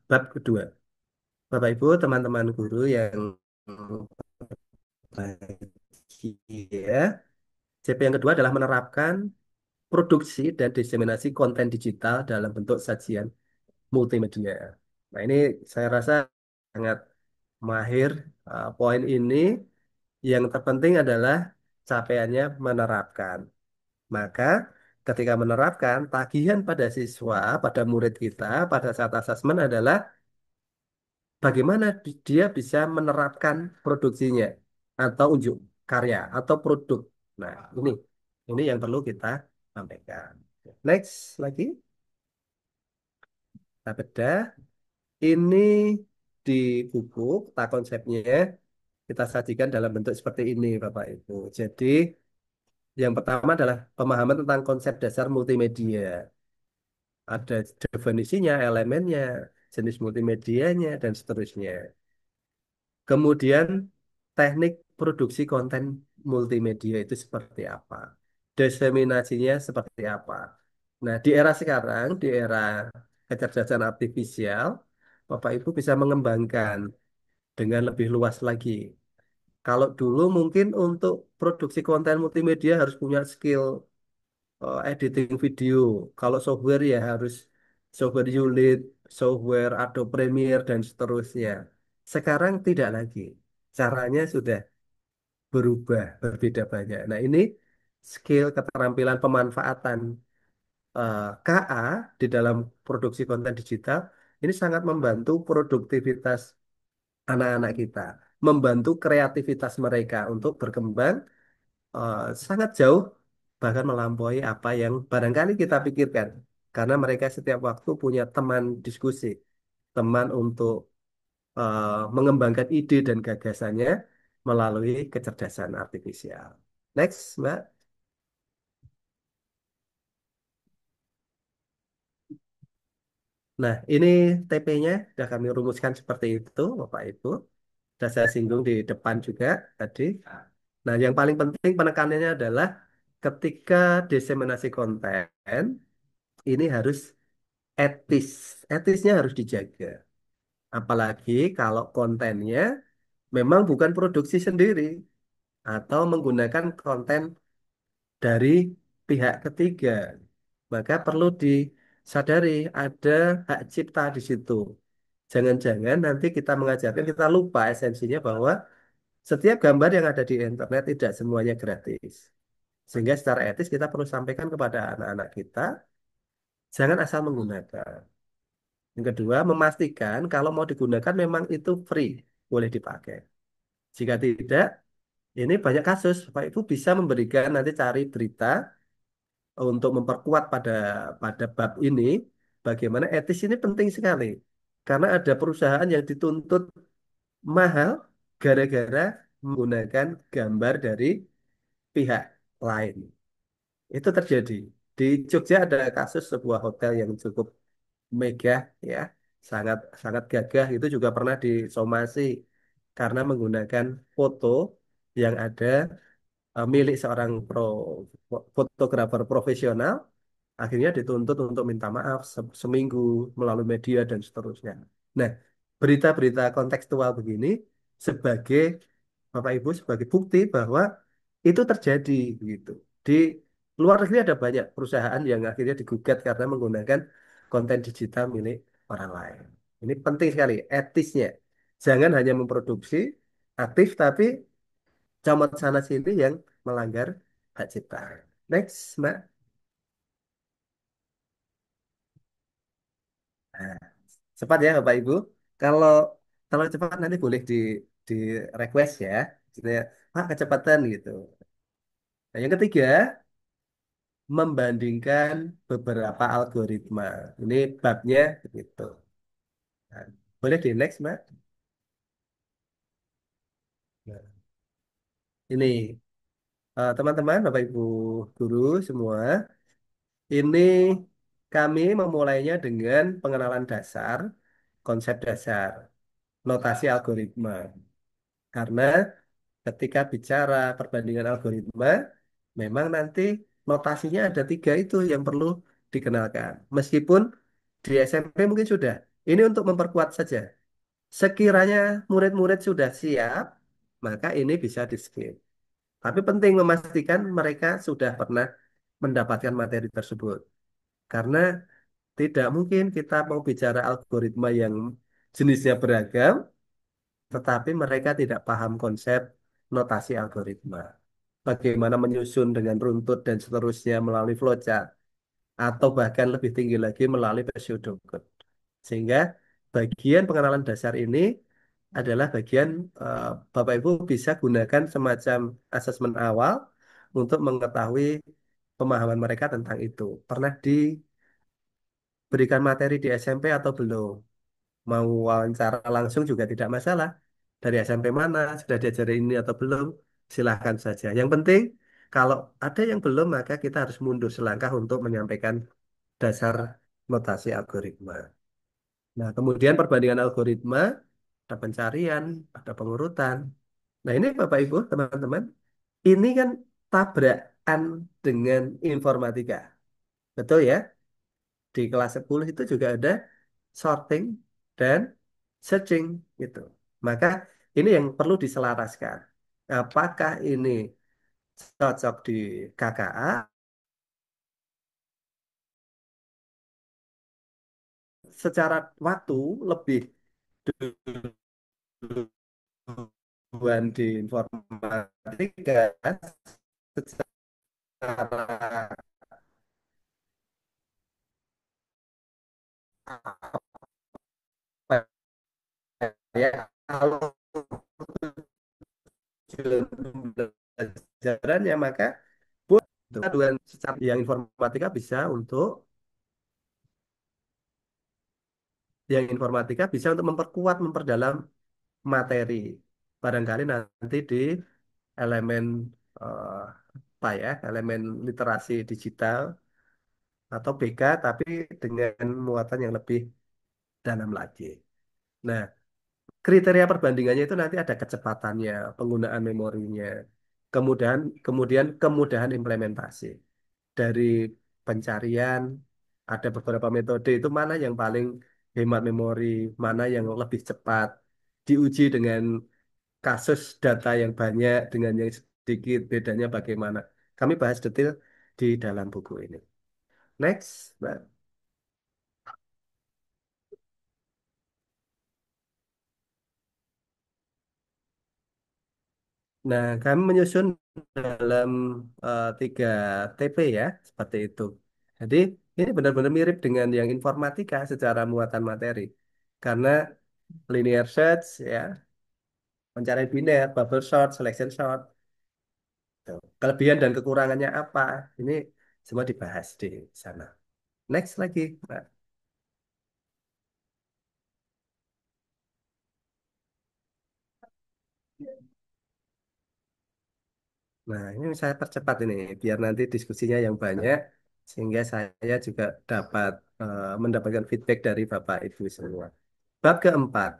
bab kedua. Bapak Ibu, teman-teman guru yang bahagia, CP yang kedua adalah menerapkan produksi dan diseminasi konten digital dalam bentuk sajian multimedia. Nah, ini saya rasa sangat mahir. Poin ini yang terpenting adalah capaiannya menerapkan. Maka ketika menerapkan, tagihan pada siswa, pada murid kita, pada saat asesmen adalah bagaimana dia bisa menerapkan produksinya atau unjuk karya atau produk. Nah, ini yang perlu kita sampaikan. Next lagi, kita bedah. Ini di buku, peta konsepnya kita sajikan dalam bentuk seperti ini, Bapak Ibu. Jadi, yang pertama adalah pemahaman tentang konsep dasar multimedia. Ada definisinya, elemennya, jenis multimedianya, dan seterusnya. Kemudian, teknik produksi konten multimedia itu seperti apa? Diseminasinya seperti apa? Nah, di era sekarang, di era kecerdasan artifisial, Bapak Ibu bisa mengembangkan dengan lebih luas lagi. Kalau dulu mungkin untuk produksi konten multimedia harus punya skill editing video. Kalau software ya harus software Unit, software Adobe Premiere dan seterusnya. Sekarang tidak lagi. Caranya sudah berubah, berbeda banyak. Nah, ini skill keterampilan pemanfaatan KA di dalam produksi konten digital ini sangat membantu produktivitas anak-anak kita, membantu kreativitas mereka untuk berkembang sangat jauh, bahkan melampaui apa yang barangkali kita pikirkan. Karena mereka setiap waktu punya teman diskusi, teman untuk mengembangkan ide dan gagasannya melalui kecerdasan artifisial. Next, Mbak. Nah, ini TP-nya sudah kami rumuskan seperti itu, Bapak Ibu. Sudah saya singgung di depan juga tadi. Nah, yang paling penting penekanannya adalah ketika diseminasi konten, ini harus etis. Etisnya harus dijaga. Apalagi kalau kontennya memang bukan produksi sendiri atau menggunakan konten dari pihak ketiga. Maka perlu disadari ada hak cipta di situ. Jangan-jangan nanti kita mengajarkan, kita lupa esensinya bahwa setiap gambar yang ada di internet tidak semuanya gratis. Sehingga secara etis kita perlu sampaikan kepada anak-anak kita, jangan asal menggunakan. Yang kedua, memastikan kalau mau digunakan memang itu free, boleh dipakai. Jika tidak, ini banyak kasus. Bapak Ibu bisa memberikan nanti cari berita untuk memperkuat pada bab ini, bagaimana etis ini penting sekali. Karena ada perusahaan yang dituntut mahal gara-gara menggunakan gambar dari pihak lain. Itu terjadi. Di Jogja ada kasus sebuah hotel yang cukup megah ya, sangat sangat gagah itu juga pernah disomasi karena menggunakan foto yang ada milik seorang fotografer profesional, akhirnya dituntut untuk minta maaf seminggu melalui media dan seterusnya. Nah, berita-berita kontekstual begini sebagai Bapak Ibu sebagai bukti bahwa itu terjadi gitu. Di luar negeri ada banyak perusahaan yang akhirnya digugat karena menggunakan konten digital milik orang lain. Ini penting sekali etisnya. Jangan hanya memproduksi aktif tapi comot sana sini yang melanggar hak cipta. Next, Mbak. Nah, cepat ya Bapak Ibu. Kalau kalau cepat nanti boleh di request ya. Gitu ya. Pak kecepatan gitu. Nah, yang ketiga, membandingkan beberapa algoritma. Ini babnya gitu. Nah, boleh di next, Mbak. Nah, ini teman-teman, Bapak Ibu guru semua, ini kami memulainya dengan pengenalan dasar, konsep dasar, notasi algoritma. Karena ketika bicara perbandingan algoritma, memang nanti notasinya ada tiga itu yang perlu dikenalkan. Meskipun di SMP mungkin sudah. Ini untuk memperkuat saja. Sekiranya murid-murid sudah siap, maka ini bisa di-skip. Tapi penting memastikan mereka sudah pernah mendapatkan materi tersebut. Karena tidak mungkin kita mau bicara algoritma yang jenisnya beragam, tetapi mereka tidak paham konsep notasi algoritma. Bagaimana menyusun dengan runtut dan seterusnya melalui flowchart, atau bahkan lebih tinggi lagi melalui pseudocode. Sehingga bagian pengenalan dasar ini adalah bagian Bapak Ibu bisa gunakan semacam asesmen awal untuk mengetahui pemahaman mereka tentang itu. Pernah diberikan materi di SMP atau belum? Mau wawancara langsung juga tidak masalah. Dari SMP mana, sudah diajari ini atau belum? Silahkan saja. Yang penting, kalau ada yang belum, maka kita harus mundur selangkah untuk menyampaikan dasar notasi algoritma. Nah, kemudian perbandingan algoritma, ada pencarian, ada pengurutan. Nah, ini Bapak Ibu, teman-teman, ini kan tabrakan dengan informatika. Betul ya? Di kelas 10 itu juga ada sorting dan searching gitu. Maka ini yang perlu diselaraskan. Apakah ini cocok di KKA secara waktu lebih duluan di informatika secara apa ya kalau tujuan pembelajarannya maka buat aduan secara yang informatika bisa untuk memperkuat, memperdalam materi. Barangkali nanti di elemen eh, apa ya, elemen literasi digital atau BK tapi dengan muatan yang lebih dalam lagi. Nah, kriteria perbandingannya itu nanti ada kecepatannya, penggunaan memorinya, kemudahan kemudian kemudahan implementasi. Dari pencarian ada beberapa metode itu mana yang paling hemat memori, mana yang lebih cepat, diuji dengan kasus data yang banyak dengan yang sedikit, bedanya bagaimana. Kami bahas detail di dalam buku ini. Next, Mbak. Nah, kami menyusun dalam 3 TP ya, seperti itu. Jadi, ini benar-benar mirip dengan yang informatika secara muatan materi. Karena linear search, ya, pencarian biner, bubble sort, selection sort, tuh. Kelebihan dan kekurangannya apa, ini semua dibahas di sana. Next lagi, Mbak. Nah, ini saya percepat ini, biar nanti diskusinya yang banyak, sehingga saya juga dapat mendapatkan feedback dari Bapak Ibu semua. Bab keempat,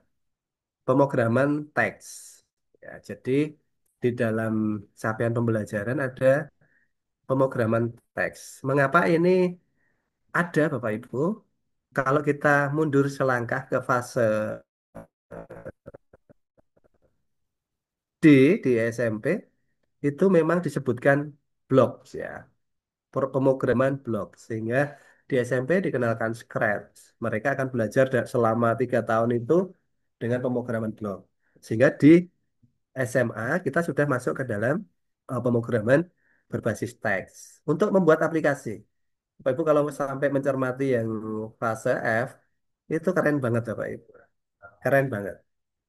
pemrograman teks. Ya, jadi di dalam capaian pembelajaran ada pemrograman teks. Mengapa ini ada, Bapak Ibu? Kalau kita mundur selangkah ke fase D di SMP, itu memang disebutkan blok ya, pemrograman blok. Sehingga di SMP dikenalkan Scratch. Mereka akan belajar selama 3 tahun itu dengan pemrograman blok. Sehingga di SMA kita sudah masuk ke dalam pemrograman berbasis teks untuk membuat aplikasi. Bapak Ibu kalau sampai mencermati yang fase F itu keren banget Bapak Ibu. Keren banget.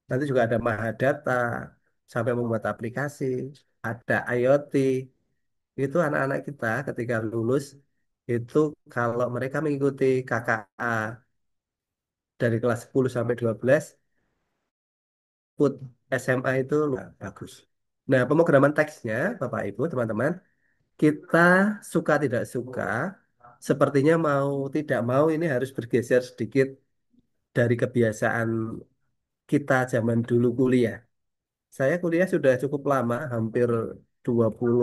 Nanti juga ada Mahadata sampai membuat aplikasi, ada IoT. Itu anak-anak kita ketika lulus itu kalau mereka mengikuti KKA dari kelas 10 sampai 12 put SMA itu bagus. Nah, pemrograman teksnya Bapak Ibu, teman-teman, kita suka tidak suka, sepertinya mau tidak mau ini harus bergeser sedikit dari kebiasaan kita zaman dulu kuliah. Saya kuliah sudah cukup lama, 20,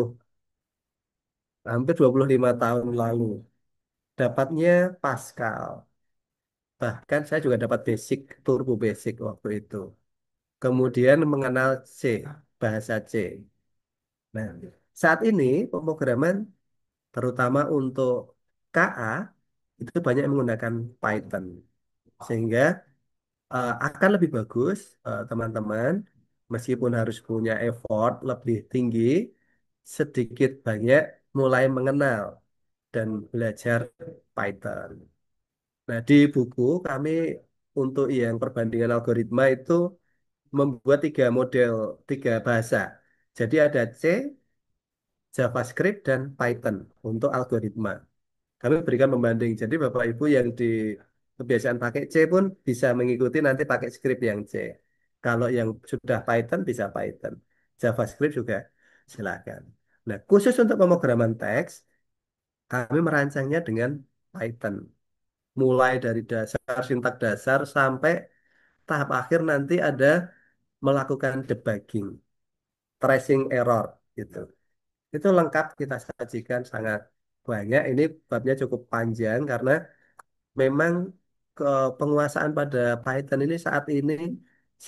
hampir 25 tahun lalu. Dapatnya Pascal. Bahkan saya juga dapat basic, turbo basic waktu itu. Kemudian mengenal C, bahasa C. Nah, saat ini pemrograman terutama untuk KA itu banyak menggunakan Python. Sehingga akan lebih bagus teman-teman meskipun harus punya effort lebih tinggi sedikit banyak mulai mengenal dan belajar Python. Nah, di buku kami untuk yang perbandingan algoritma itu membuat 3 model, 3 bahasa. Jadi ada C, JavaScript, dan Python untuk algoritma. Kami berikan pembanding. Jadi Bapak Ibu yang di kebiasaan pakai C pun bisa mengikuti nanti pakai script yang C. Kalau yang sudah Python bisa Python. JavaScript juga silakan. Nah, khusus untuk pemrograman teks, kami merancangnya dengan Python. Mulai dari dasar, sintak dasar, sampai tahap akhir nanti ada melakukan debugging, tracing error, gitu. Itu lengkap kita sajikan sangat banyak. Ini babnya cukup panjang karena memang ke penguasaan pada Python ini saat ini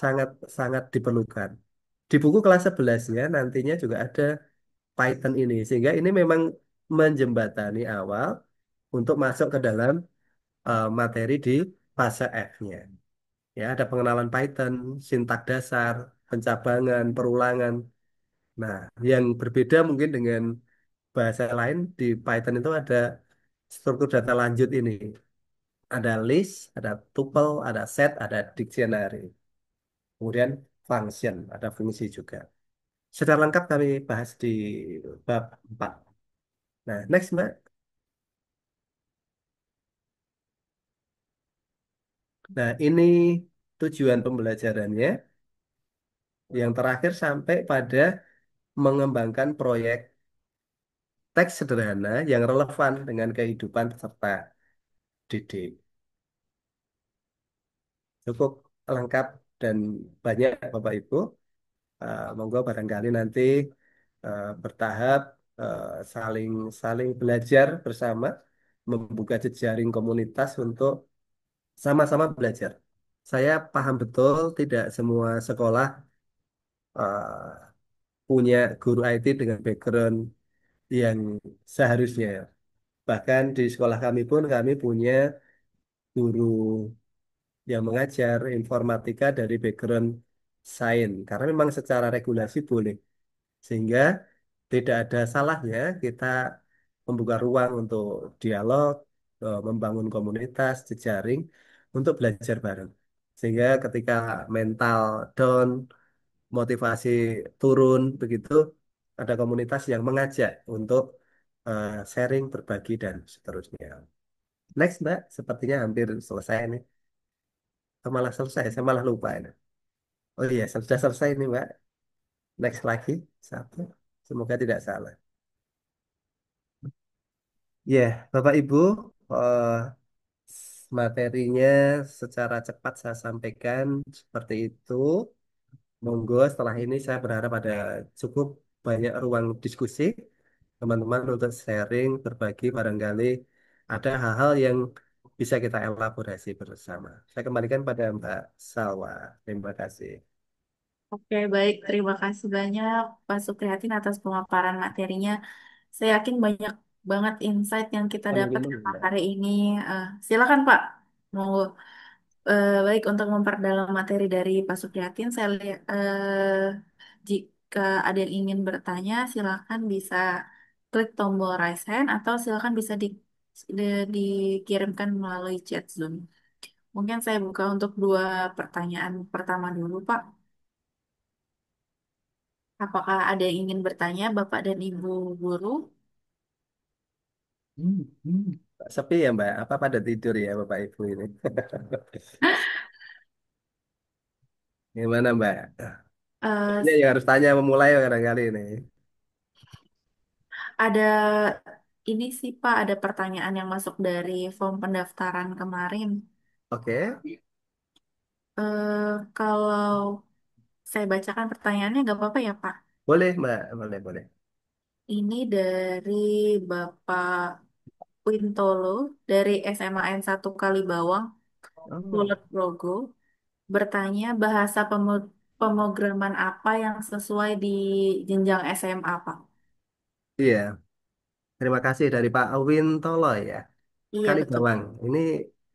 sangat sangat diperlukan. Di buku kelas 11-nya nantinya juga ada Python ini sehingga ini memang menjembatani awal untuk masuk ke dalam materi di fase F-nya. Ya, ada pengenalan Python, sintak dasar, pencabangan, perulangan. Nah, yang berbeda mungkin dengan bahasa lain di Python itu ada struktur data lanjut ini. Ada list, ada tuple, ada set, ada dictionary. kemudian function, ada fungsi juga. Secara lengkap kami bahas di bab 4. Nah, next Mbak. Nah, ini tujuan pembelajarannya. Yang terakhir sampai pada mengembangkan proyek teks sederhana yang relevan dengan kehidupan peserta didik. Cukup lengkap dan banyak Bapak Ibu. Monggo barangkali nanti bertahap saling saling belajar bersama, membuka jejaring komunitas untuk sama-sama belajar. Saya paham betul tidak semua sekolah punya guru IT dengan background yang seharusnya. Bahkan di sekolah kami pun kami punya guru yang mengajar informatika dari background sains. Karena memang secara regulasi boleh. Sehingga tidak ada salahnya kita membuka ruang untuk dialog, membangun komunitas, jejaring, untuk belajar bareng. Sehingga ketika mental down, motivasi turun, begitu ada komunitas yang mengajak untuk sharing, berbagi, dan seterusnya. Next, Mbak, sepertinya hampir selesai nih. Oh, malah selesai, saya malah lupa ini. Oh iya, sudah selesai nih, Mbak. Next lagi, satu. Semoga tidak salah. Ya, Bapak Ibu, eh, materinya secara cepat saya sampaikan seperti itu. Monggo setelah ini saya berharap ada cukup banyak ruang diskusi teman-teman untuk sharing, berbagi barangkali ada hal-hal yang bisa kita elaborasi bersama. Saya kembalikan pada Mbak Salwa. Terima kasih. Oke, baik. Terima kasih banyak Pak Suprihatin atas pemaparan materinya. Saya yakin banyak banget insight yang kita dapat Pengiriman, karena Mbak. hari ini. Silakan Pak. Monggo. Baik, untuk memperdalam materi dari Pak Suprihatin, saya lihat jika ada yang ingin bertanya, silakan bisa klik tombol raise hand atau silakan bisa dikirimkan melalui chat Zoom. Mungkin saya buka untuk dua pertanyaan pertama dulu, Pak. Apakah ada yang ingin bertanya, Bapak dan Ibu guru? Hmm, hmm. Sepi ya Mbak? Apa pada tidur ya Bapak Ibu ini? Gimana Mbak? Eh, Ini yang harus tanya memulai kadang-kali ini. ada ini sih, Pak, ada pertanyaan yang masuk dari form pendaftaran kemarin. Oke, Kalau saya bacakan pertanyaannya nggak apa-apa ya, Pak? boleh Mbak, boleh boleh. Ini dari Bapak Wintolo dari SMA N1 Kalibawang, Oh, Kulon Progo, bertanya bahasa pemrograman apa yang sesuai di jenjang SMA, Pak? iya. Terima kasih dari Pak Wintolo ya. Iya, betul. Kalibawang. Ini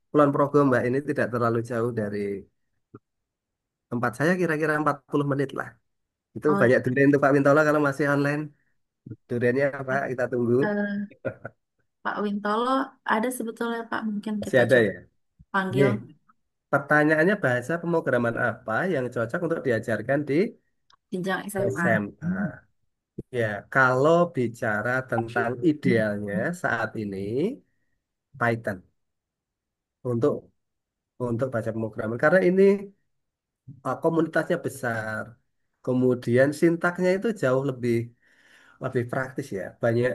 Kulon Progo Mbak, ini tidak terlalu jauh dari tempat saya kira-kira 40 menit lah. Itu Oh, banyak durian untuk Pak Wintolo kalau masih online. Duriannya apa? iya. Kita tunggu. Eh, Pak Wintolo ada sebetulnya, Pak. Mungkin Masih kita ada coba ya? Oke. panggil Pertanyaannya bahasa pemrograman apa yang cocok untuk diajarkan di jenjang SMA. SMA? Ya, kalau bicara tentang idealnya saat ini Python untuk baca pemrograman karena ini komunitasnya besar. Kemudian sintaknya itu jauh lebih praktis ya. Banyak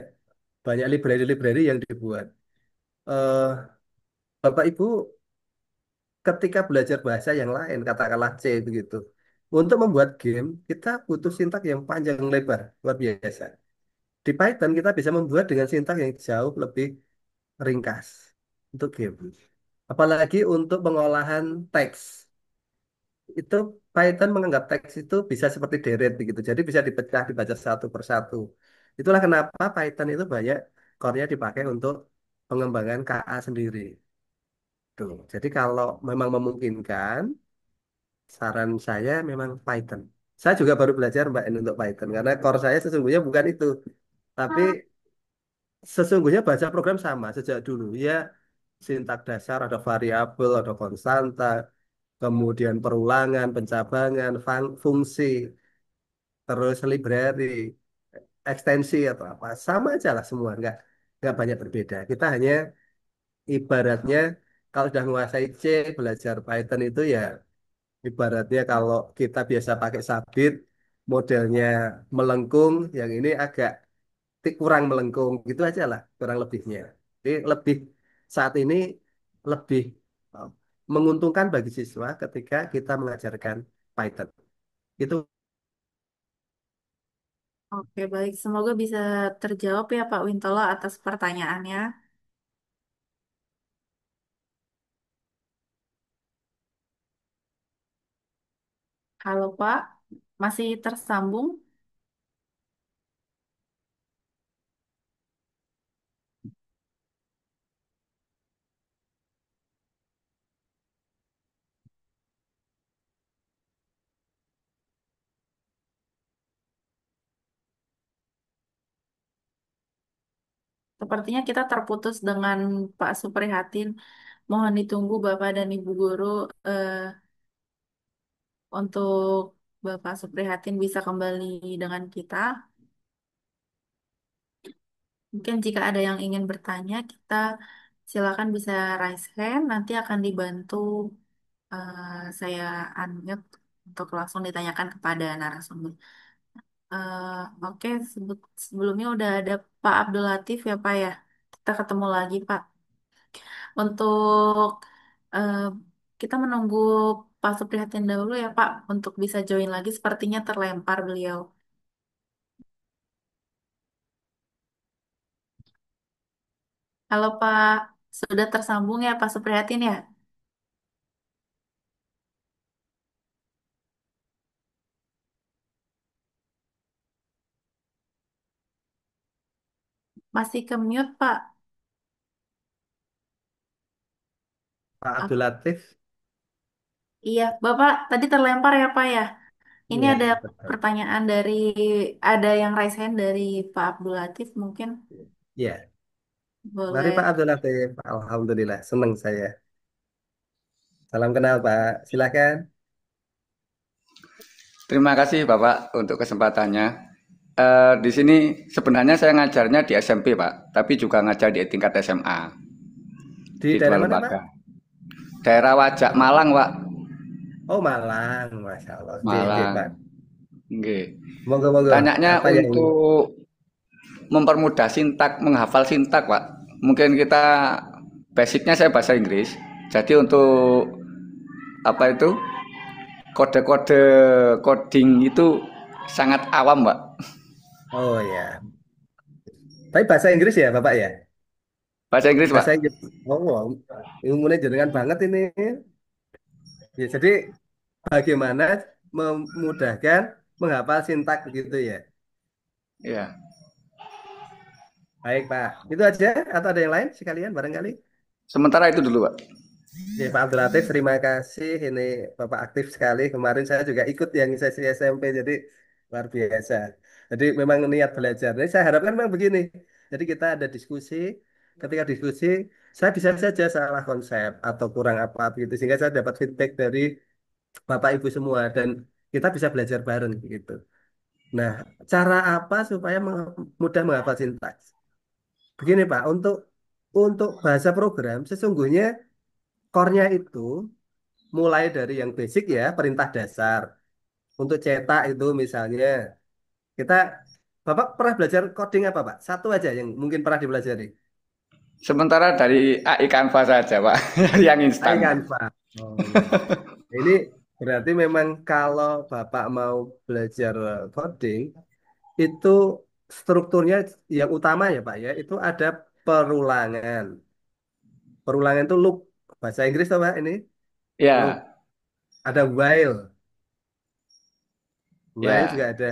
banyak library-library yang dibuat. Eh, Bapak Ibu ketika belajar bahasa yang lain, katakanlah C begitu. Untuk membuat game, kita butuh sintak yang panjang lebar, luar biasa. Di Python kita bisa membuat dengan sintak yang jauh lebih ringkas untuk game. Apalagi untuk pengolahan teks. Itu Python menganggap teks itu bisa seperti deret begitu. Jadi bisa dipecah, dibaca satu persatu. Itulah kenapa Python itu banyak core-nya dipakai untuk pengembangan KA sendiri. Tuh. Jadi kalau memang memungkinkan, saran saya memang Python. Saya juga baru belajar Mbak ini untuk Python karena core saya sesungguhnya bukan itu. Tapi sesungguhnya baca program sama sejak dulu. Ya, sintak dasar, ada variabel, ada konstanta, kemudian perulangan, pencabangan, fungsi, terus library, ekstensi atau apa, sama aja lah semua, nggak banyak berbeda. Kita hanya ibaratnya kalau sudah menguasai C, belajar Python itu ya ibaratnya kalau kita biasa pakai sabit, modelnya melengkung, yang ini agak kurang melengkung, gitu aja lah kurang lebihnya. Jadi lebih saat ini lebih eh, menguntungkan bagi siswa ketika kita mengajarkan Python. Itu Oke, baik. Semoga bisa terjawab ya Pak Wintolo atas pertanyaannya. Halo Pak, masih tersambung? Sepertinya kita terputus dengan Pak Suprihatin. Mohon ditunggu Bapak dan Ibu Guru eh, untuk Bapak Suprihatin bisa kembali dengan kita. Mungkin jika ada yang ingin bertanya, kita silakan bisa raise hand. Nanti akan dibantu saya unmute untuk langsung ditanyakan kepada narasumber. Oke, sebelumnya udah ada Pak Abdul Latif ya Pak ya. Kita ketemu lagi Pak. Untuk eh, kita menunggu Pak Suprihatin dahulu ya Pak untuk bisa join lagi. Sepertinya terlempar beliau. Halo Pak, sudah tersambung ya Pak Suprihatin ya? Masih ke mute Pak. Pak Ah, Abdul Latif. iya, Bapak tadi terlempar ya Pak ya? Ini Iya, ada betul. pertanyaan dari, ada yang raise hand dari Pak Abdul Latif mungkin Iya, mari Pak boleh. Abdul Latif. Alhamdulillah, senang saya. Salam kenal Pak, silakan. Terima kasih Bapak untuk kesempatannya. Di sini sebenarnya saya ngajarnya di SMP Pak, tapi juga ngajar di tingkat SMA Di di dua daerah mana Pak? lembaga. Daerah Wajak Malang Pak, Oh Malang, Masya Allah. Oke, Pak. Malang. Nggih. Monggo, monggo. Tanyanya Apa yang untuk mempermudah sintak, menghafal sintak Pak. Mungkin kita basicnya saya bahasa Inggris. Jadi untuk apa itu kode-kode coding itu sangat awam Pak. Oh ya. Tapi bahasa Inggris ya, Bapak ya? Bahasa Inggris Bahasa Pak. Inggris. Oh, wow. Ilmunya jenengan banget ini. Ya, jadi bagaimana memudahkan menghafal sintak begitu ya? Ya. Baik, Pak. Itu aja atau ada yang lain sekalian barangkali? Sementara itu dulu Pak. Ya, Pak Abdul Latif, terima kasih. Ini Bapak aktif sekali. Kemarin saya juga ikut yang sesi SMP, jadi luar biasa. Jadi memang niat belajar. Jadi saya harapkan memang begini. Jadi kita ada diskusi. Ketika diskusi, saya bisa saja salah konsep atau kurang apa begitu, sehingga saya dapat feedback dari Bapak Ibu semua dan kita bisa belajar bareng gitu. Nah, cara apa supaya mudah menghafal sintaks? Begini Pak, untuk bahasa program sesungguhnya core-nya itu mulai dari yang basic ya, perintah dasar. Untuk cetak itu misalnya, kita, Bapak pernah belajar coding apa, Pak? Satu aja yang mungkin pernah dipelajari. Sementara dari AI Canva saja, Pak. Yang instan, Pak. Canva. Oh ya. Ini berarti memang kalau Bapak mau belajar coding, itu strukturnya yang utama ya, Pak ya, itu ada perulangan. Perulangan itu loop. Bahasa Inggris tuh, Pak, ini. Loop. Ya, Ada while. While juga ya. ada.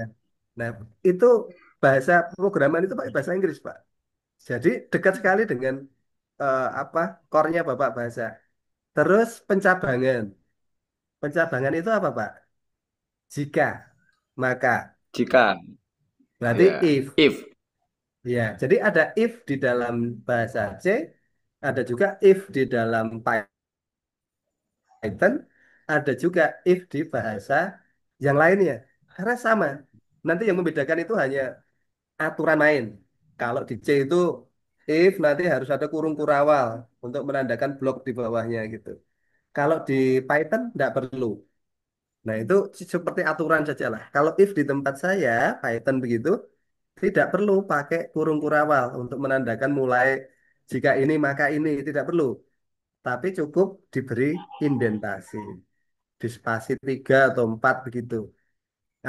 Nah, itu bahasa programan itu pakai bahasa Inggris, Pak. Jadi dekat sekali dengan apa core-nya Bapak bahasa. Terus pencabangan. Pencabangan itu apa, Pak? Jika, maka. Jika, Berarti ya. if. If, Ya, jadi ada if di dalam bahasa C, ada juga if di dalam Python, ada juga if di bahasa yang lainnya. Karena sama. Nanti yang membedakan itu hanya aturan main. Kalau di C itu if nanti harus ada kurung kurawal untuk menandakan blok di bawahnya gitu. Kalau di Python tidak perlu. Nah, itu seperti aturan saja lah. Kalau if di tempat saya, Python begitu, tidak perlu pakai kurung kurawal untuk menandakan mulai jika ini maka ini. Tidak perlu. Tapi cukup diberi indentasi. Di spasi 3 atau 4 begitu.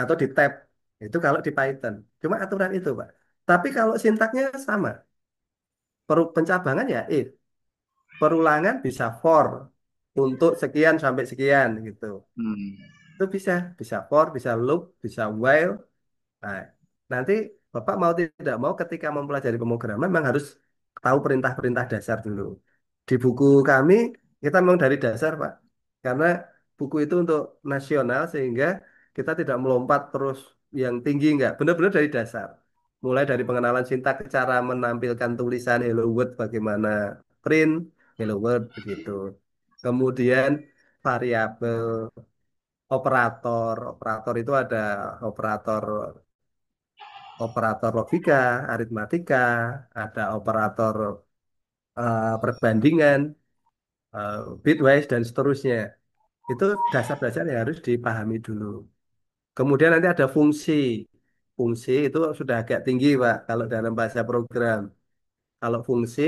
Atau di tab. Itu kalau di Python. Cuma aturan itu, Pak. Tapi kalau sintaknya sama. Pencabangan ya if. Perulangan bisa for. Untuk sekian sampai sekian gitu. Hmm. Itu bisa for, bisa loop, bisa while. Nah, nanti Bapak mau tidak mau ketika mempelajari pemrograman memang harus tahu perintah-perintah dasar dulu. Di buku kami kita memang dari dasar, Pak. Karena buku itu untuk nasional sehingga kita tidak melompat terus yang tinggi enggak. Benar-benar dari dasar. Mulai dari pengenalan sintak, cara menampilkan tulisan Hello World, bagaimana print Hello World begitu. Kemudian variabel, operator itu ada operator operator logika, aritmatika, ada operator perbandingan, bitwise dan seterusnya. Itu dasar-dasar yang harus dipahami dulu. Kemudian nanti ada fungsi. Fungsi itu sudah agak tinggi, Pak, kalau dalam bahasa program. Kalau fungsi,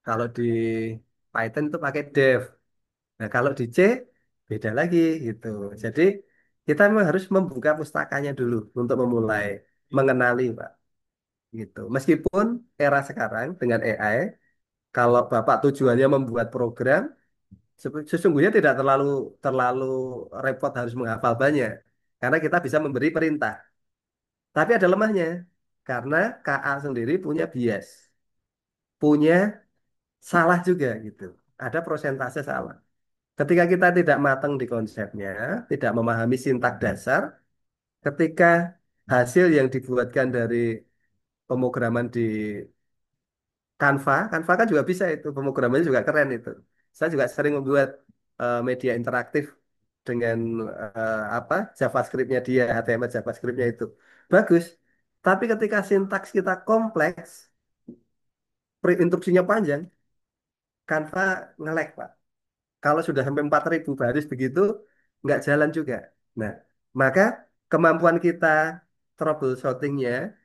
kalau di Python itu pakai def. Nah, kalau di C beda lagi gitu. Jadi kita memang harus membuka pustakanya dulu untuk memulai mengenali, Pak. Gitu. Meskipun era sekarang dengan AI, kalau Bapak tujuannya membuat program, sesungguhnya tidak terlalu terlalu repot harus menghafal banyak, karena kita bisa memberi perintah. Tapi ada lemahnya, karena KA sendiri punya bias, punya salah juga gitu. Ada prosentase salah. Ketika kita tidak matang di konsepnya, tidak memahami sintak dasar, ketika hasil yang dibuatkan dari pemrograman di Canva kan juga bisa itu, pemrogramannya juga keren itu. Saya juga sering membuat media interaktif dengan apa JavaScript-nya dia, HTML JavaScript-nya itu bagus. Tapi ketika sintaks kita kompleks, instruksinya panjang, Canva nge-lag, Pak. Kalau sudah sampai 4.000 baris begitu, nggak jalan juga. Nah, maka kemampuan kita troubleshooting-nya,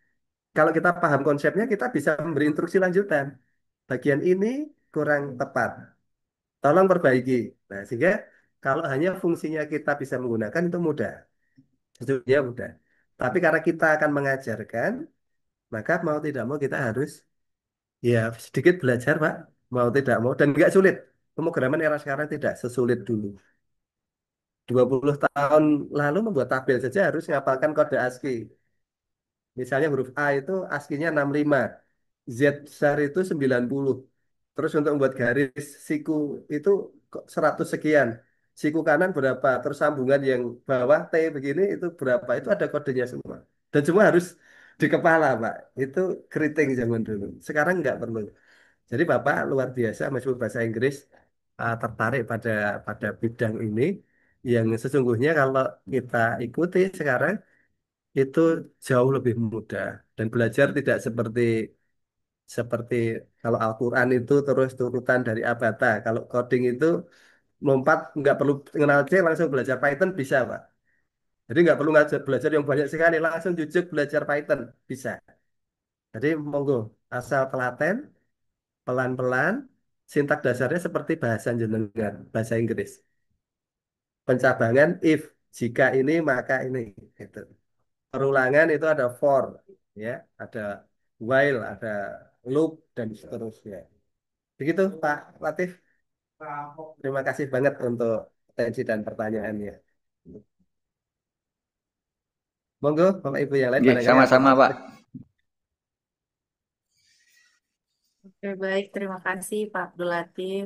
kalau kita paham konsepnya, kita bisa memberi instruksi lanjutan. Bagian ini kurang tepat. Tolong perbaiki. Nah, sehingga kalau hanya fungsinya kita bisa menggunakan itu mudah. Sejujurnya mudah. Tapi karena kita akan mengajarkan, maka mau tidak mau kita harus ya sedikit belajar, Pak. Mau tidak mau. Dan nggak sulit. Pemrograman era sekarang tidak sesulit dulu. 20 tahun lalu membuat tabel saja harus ngapalkan kode ASCII. Misalnya huruf A itu ASCII-nya 65, Z besar itu 90. Terus untuk membuat garis siku itu kok 100 sekian. Siku kanan berapa? Terus sambungan yang bawah T begini itu berapa? Itu ada kodenya semua. Dan semua harus di kepala, Pak. Itu keriting zaman dulu. Sekarang nggak perlu. Jadi Bapak luar biasa meskipun bahasa Inggris tertarik pada bidang ini yang sesungguhnya kalau kita ikuti sekarang itu jauh lebih mudah dan belajar tidak seperti seperti kalau Al-Quran itu terus turutan dari abata. Kalau coding itu lompat nggak perlu mengenal C langsung belajar Python bisa, Pak. Jadi nggak perlu belajar yang banyak sekali langsung jujuk belajar Python bisa. Jadi monggo asal telaten pelan-pelan sintak dasarnya seperti bahasa jenengan bahasa Inggris. Pencabangan if jika ini maka ini gitu. Perulangan itu ada for ya, ada while, ada loop dan seterusnya. Begitu Pak Latif. Terima kasih banget untuk atensi dan pertanyaannya. Monggo Bapak Ibu yang lain Nggih, barangkali ada sama-sama, Pak. Oke, baik. Terima kasih Pak Abdul Latif.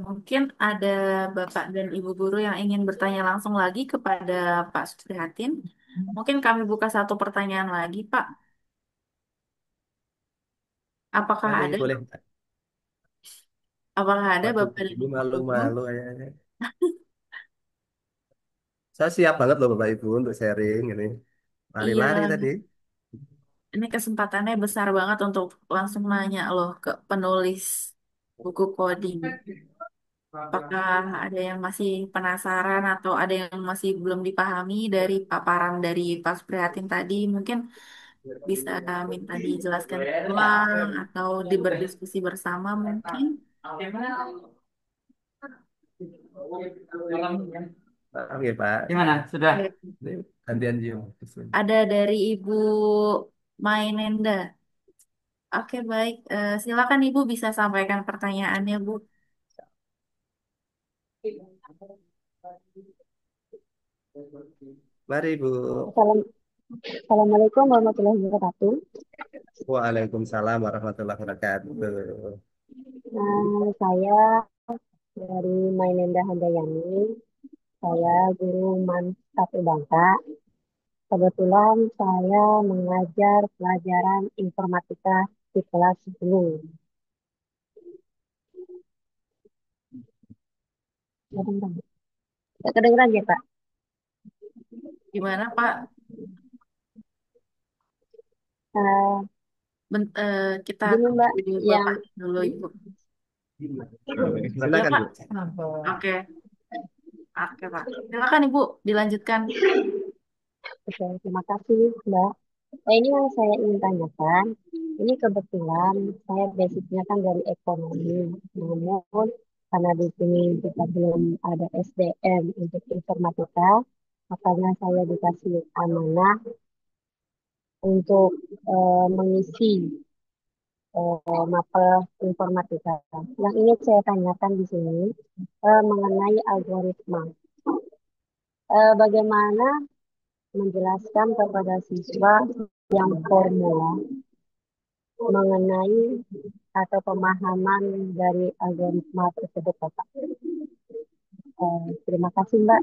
Mungkin ada Bapak dan Ibu guru yang ingin bertanya langsung lagi kepada Pak Suprihatin. Mungkin kami buka satu pertanyaan lagi, Pak. Apakah boleh ada? boleh. Apakah ada Waduh, Bapak dan ini Ibu guru? malu-malu kayaknya. Saya siap banget loh Bapak Ibu untuk sharing ini. Lari-lari Iya, tadi. ini kesempatannya besar banget untuk langsung nanya loh ke penulis buku coding. Apakah ada yang masih penasaran atau ada yang masih belum dipahami dari paparan dari Pak Prihatin tadi? Mungkin bisa minta dijelaskan ulang atau berdiskusi bersama mungkin. Oke Pak. Gimana? Sudah? Oke. Ini gantian Zoom. Ada dari Ibu Mainenda. Oke, baik. Silakan Ibu bisa sampaikan pertanyaannya, Bu. Mari Bu. Assalamualaikum warahmatullahi wabarakatuh. Waalaikumsalam warahmatullahi wabarakatuh. Saya dari Mainenda Handayani. Saya guru MAN 1 Bangka. Kebetulan saya mengajar pelajaran informatika di kelas 10. Kedengeran? Nggak kedengeran ya, Pak? Gimana, Pak? Eh, Kita Gini, Mbak, tunggu yang Bapak dulu, Ibu. Ya, Silakan Pak. Bu. Oke. Oke, Pak. Silakan, Ibu, dilanjutkan. Oke, terima kasih, Mbak. Ini yang saya ingin tanyakan, ini kebetulan saya basicnya kan dari ekonomi, namun karena di sini kita belum ada SDM untuk informatika, makanya saya dikasih amanah untuk mengisi mapel informatika. Yang ingin saya tanyakan di sini mengenai algoritma. Bagaimana menjelaskan kepada siswa yang formula mengenai atau pemahaman dari algoritma tersebut, Bapak. Terima kasih, Mbak.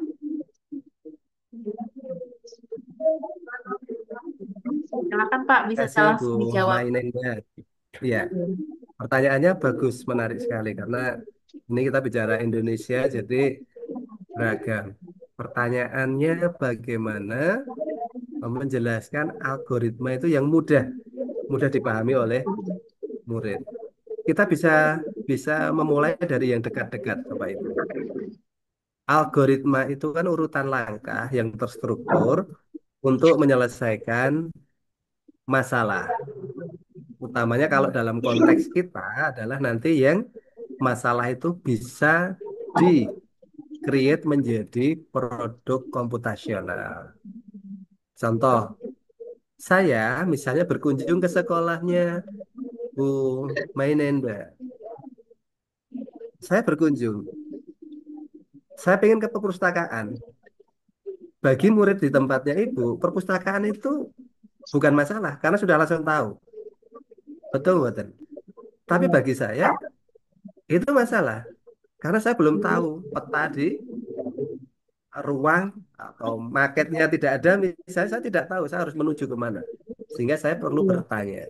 Silakan, Pak, Terima bisa kasih Bu langsung dijawab. Mainenda. Iya, pertanyaannya bagus, menarik sekali karena ini kita bicara Indonesia jadi beragam. Pertanyaannya bagaimana menjelaskan algoritma itu yang mudah dipahami oleh murid. Kita bisa bisa memulai dari yang dekat-dekat, Bapak Ibu. Algoritma itu kan urutan langkah yang terstruktur untuk menyelesaikan masalah. Utamanya kalau dalam konteks kita adalah nanti yang masalah itu bisa di-create menjadi produk komputasional. Contoh, saya misalnya berkunjung ke sekolahnya Bu Mainenda. Saya berkunjung. Saya pengen ke perpustakaan. Bagi murid di tempatnya Ibu, perpustakaan itu bukan masalah karena sudah langsung tahu. Betul, betul. Tapi bagi saya itu masalah karena saya belum tahu peta di ruang atau marketnya tidak ada. Misalnya saya tidak tahu saya harus menuju kemana. Sehingga saya perlu bertanya.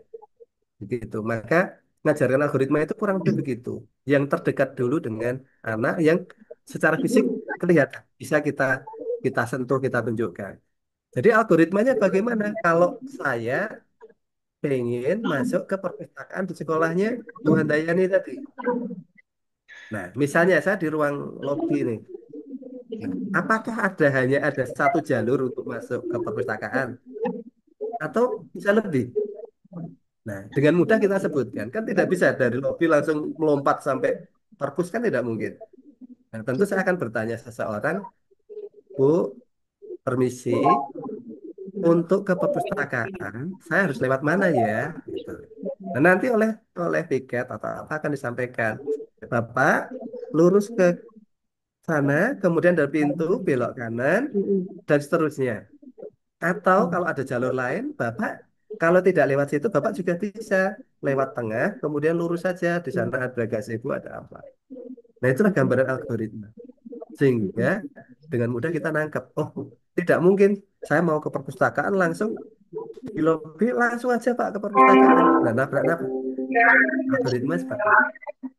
Begitu. Maka ngajarkan algoritma itu kurang lebih begitu. Yang terdekat dulu dengan anak yang secara fisik kelihatan bisa kita kita sentuh, kita tunjukkan. Jadi algoritmanya bagaimana? Kalau saya pengen masuk ke perpustakaan di sekolahnya Bu Handayani tadi. Nah, misalnya saya di ruang lobi nih. Nah, apakah hanya ada satu jalur untuk masuk ke perpustakaan atau bisa lebih? Nah, dengan mudah kita sebutkan kan tidak bisa dari lobi langsung melompat sampai perpus kan tidak mungkin. Nah, tentu saya akan bertanya seseorang, Bu, permisi, untuk ke perpustakaan, saya harus lewat mana ya? Gitu. Nah, nanti oleh tiket atau apa akan disampaikan, Bapak lurus ke sana, kemudian dari pintu belok kanan dan seterusnya. Atau kalau ada jalur lain, Bapak kalau tidak lewat situ, Bapak juga bisa lewat tengah, kemudian lurus saja di sana ada gazebo ada apa. Nah, itulah gambaran algoritma. Sehingga dengan mudah kita nangkep, oh, tidak mungkin saya mau ke perpustakaan langsung di lobi langsung aja Pak ke perpustakaan. Nah, nabrak-nabrak. Algoritma seperti itu.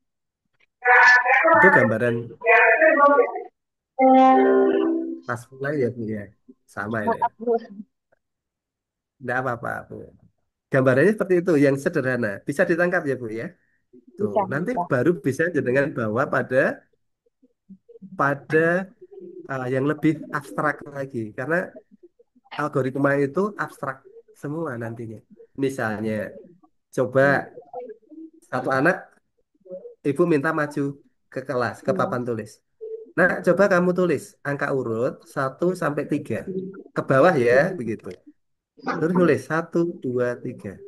Itu gambaran Pas mulai ya Bu ya. Sama ini. Maaf Bu. Tidak apa-apa Bu. Gambarannya seperti itu, yang sederhana. Bisa ditangkap ya Bu ya. Tuh, Bisa, nanti bisa. baru bisa jenengan bawa pada pada yang lebih abstrak lagi. Karena algoritma itu abstrak semua nantinya. Misalnya, coba satu anak, ibu minta maju ke kelas, ke Iya. papan tulis. Nah, coba kamu tulis angka urut 1 sampai 3. Ke bawah ya, begitu. Terus tulis 1, 2, 3.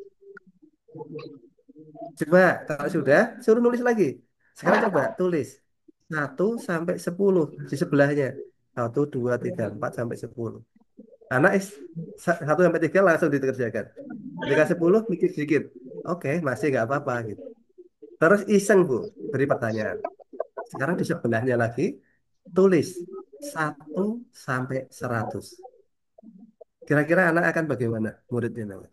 Coba, kalau sudah, suruh nulis lagi. Sekarang coba tulis 1 sampai 10 di sebelahnya. 1, 2, 3, 4 sampai 10. Anak 1 sampai 3 langsung dikerjakan. Ketika 10 mikir sedikit. Oke, masih nggak apa-apa gitu. Terus iseng Bu, beri pertanyaan. Sekarang di sebelahnya lagi, tulis 1 sampai 100. Kira-kira anak akan bagaimana muridnya nanti?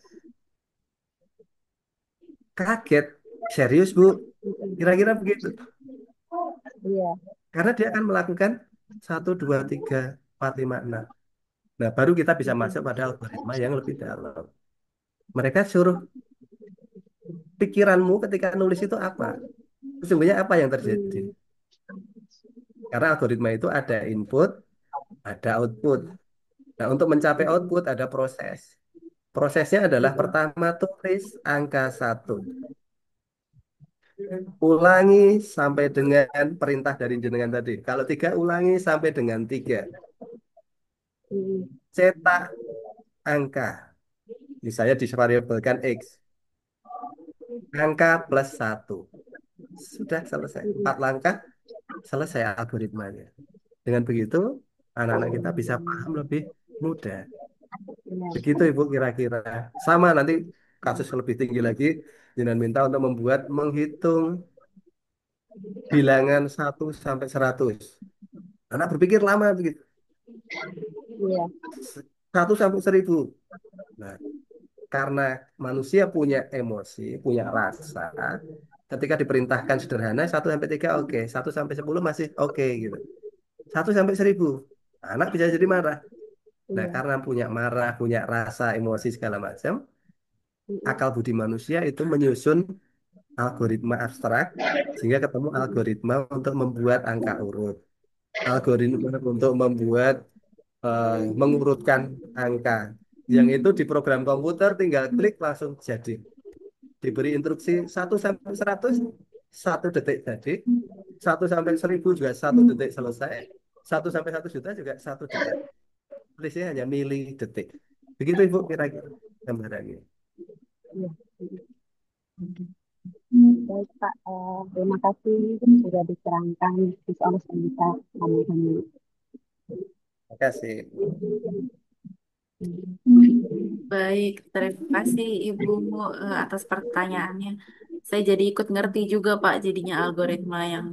Kaget. Serius Bu? Kira-kira begitu. Iya. Karena dia akan melakukan 1, 2, 3, 4, 5, 6. Nah, baru kita bisa masuk pada algoritma yang lebih dalam. Mereka suruh pikiranmu ketika nulis itu apa? Sesungguhnya apa yang terjadi? Hmm. Karena algoritma itu ada input, ada output. Nah, untuk mencapai output ada proses. Prosesnya adalah pertama tulis angka 1. Ulangi sampai dengan perintah dari jenengan tadi. Kalau 3 ulangi sampai dengan 3. Hmm. Cetak angka. Misalnya disvariabelkan X. Angka +1. Sudah selesai. 4 langkah, selesai algoritmanya. Dengan begitu, anak-anak kita bisa paham lebih mudah. Iya. Begitu Ibu kira-kira. Sama nanti kasus lebih tinggi lagi, jangan minta untuk membuat menghitung bilangan 1 sampai 100. Anak berpikir lama begitu. Iya. 1 sampai 1000. Nah, karena manusia punya emosi, punya rasa, ketika diperintahkan sederhana 1 sampai 3 oke, 1 sampai 10 masih oke gitu. 1 sampai 1000, anak bisa jadi marah. Nah, Iya. karena punya marah, punya rasa, emosi segala macam, Hmm. akal budi manusia itu menyusun algoritma abstrak sehingga ketemu algoritma untuk membuat angka urut, algoritma untuk membuat mengurutkan angka. Yang itu di program komputer tinggal klik langsung jadi. Diberi instruksi 1 sampai 100, 1 detik jadi. 1 sampai 1000 juga 1 detik selesai. 1 sampai 1 juta juga 1 detik. Tulisnya hanya mili detik. Begitu Ibu kira-kira gambarannya. Iya. Baik Pak, terima kasih sudah diterangkan soal kita kami. Terima kasih. Baik, terima kasih Ibu atas pertanyaannya. Saya jadi ikut ngerti juga Pak jadinya algoritma yang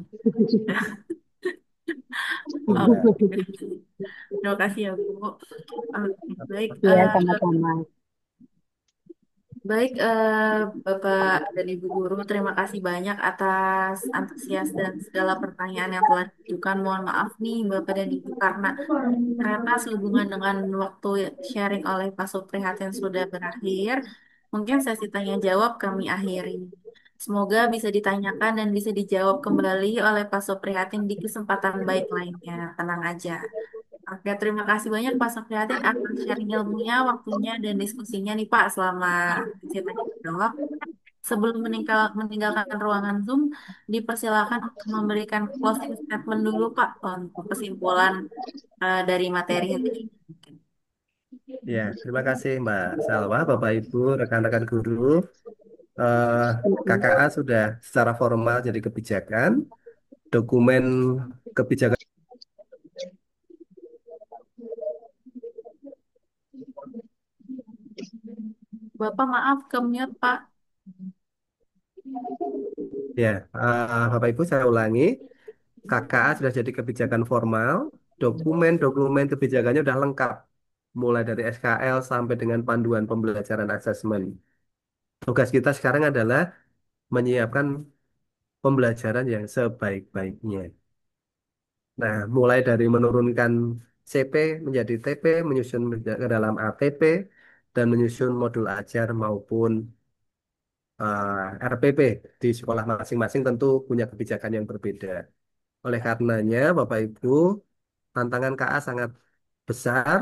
Iya. Oke. Terima kasih ya Bu. Baik, Iya, sama-sama. baik, Bapak dan Ibu Guru, terima kasih banyak atas antusias dan segala pertanyaan yang telah diajukan. Mohon maaf nih Bapak dan Ibu karena ternyata sehubungan dengan waktu sharing oleh Pak Suprihatin sudah berakhir. Mungkin sesi tanya jawab kami akhiri. Semoga bisa ditanyakan dan bisa dijawab kembali oleh Pak Suprihatin di kesempatan baik lainnya. Tenang aja. Oke, terima kasih banyak Pak Suprihatin atas sharing ilmunya, waktunya, dan diskusinya nih Pak selama sesi tanya jawab. Sebelum meninggalkan ruangan Zoom, dipersilakan untuk memberikan closing statement dulu Pak untuk kesimpulan dari materi hari ini. Ya, terima kasih Mbak Salwa, Bapak Ibu, rekan-rekan guru. Eh, KKA sudah secara formal jadi kebijakan. Dokumen kebijakan Bapak maaf ke mute Pak. ya, Bapak Ibu saya ulangi, KKA sudah jadi kebijakan formal. Dokumen-dokumen kebijakannya sudah lengkap, mulai dari SKL sampai dengan panduan pembelajaran asesmen. Tugas kita sekarang adalah menyiapkan pembelajaran yang sebaik-baiknya. Nah, mulai dari menurunkan CP menjadi TP, menyusun ke dalam ATP, dan menyusun modul ajar maupun RPP di sekolah masing-masing tentu punya kebijakan yang berbeda. Oleh karenanya, Bapak Ibu, tantangan KA sangat besar.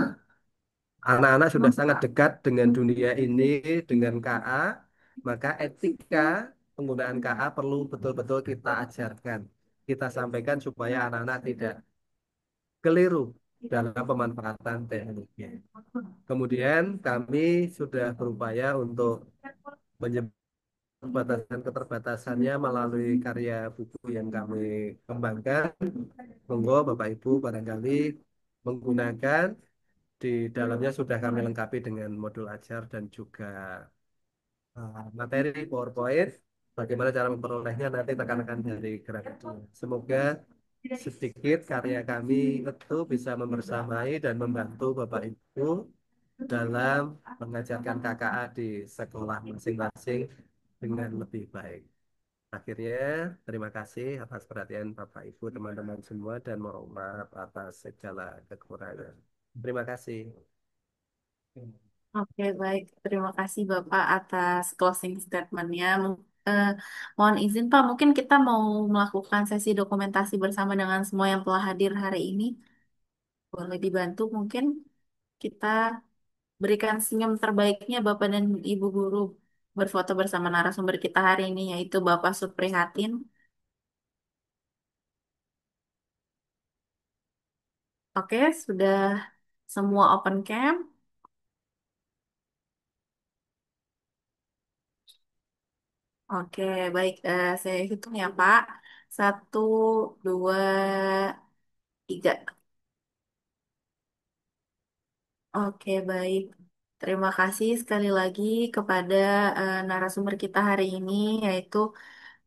Anak-anak sudah sangat dekat dengan dunia ini, dengan KA, maka etika penggunaan KA perlu betul-betul kita ajarkan. Kita sampaikan supaya anak-anak tidak keliru dalam pemanfaatan tekniknya. Kemudian kami sudah berupaya untuk keterbatasannya melalui karya buku yang kami kembangkan. Monggo Bapak Ibu barangkali menggunakan di dalamnya sudah kami lengkapi dengan modul ajar dan juga materi PowerPoint. Bagaimana cara memperolehnya nanti tekan-tekan dari grafik. Semoga sedikit karya kami itu bisa membersamai dan membantu Bapak Ibu dalam mengajarkan KKA di sekolah masing-masing dengan lebih baik. Akhirnya, terima kasih atas perhatian Bapak Ibu, teman-teman semua, dan mohon maaf atas segala kekurangan. Terima kasih. Oke, baik. Terima kasih Bapak atas closing statement-nya. Eh, Mohon izin Pak, mungkin kita mau melakukan sesi dokumentasi bersama dengan semua yang telah hadir hari ini. Boleh dibantu mungkin kita berikan senyum terbaiknya Bapak dan Ibu guru berfoto bersama narasumber kita hari ini, yaitu Bapak Suprihatin. Oke, sudah semua open cam. Oke, baik. Saya hitung ya Pak. Satu, dua, tiga. Oke, baik. Terima kasih sekali lagi kepada narasumber kita hari ini, yaitu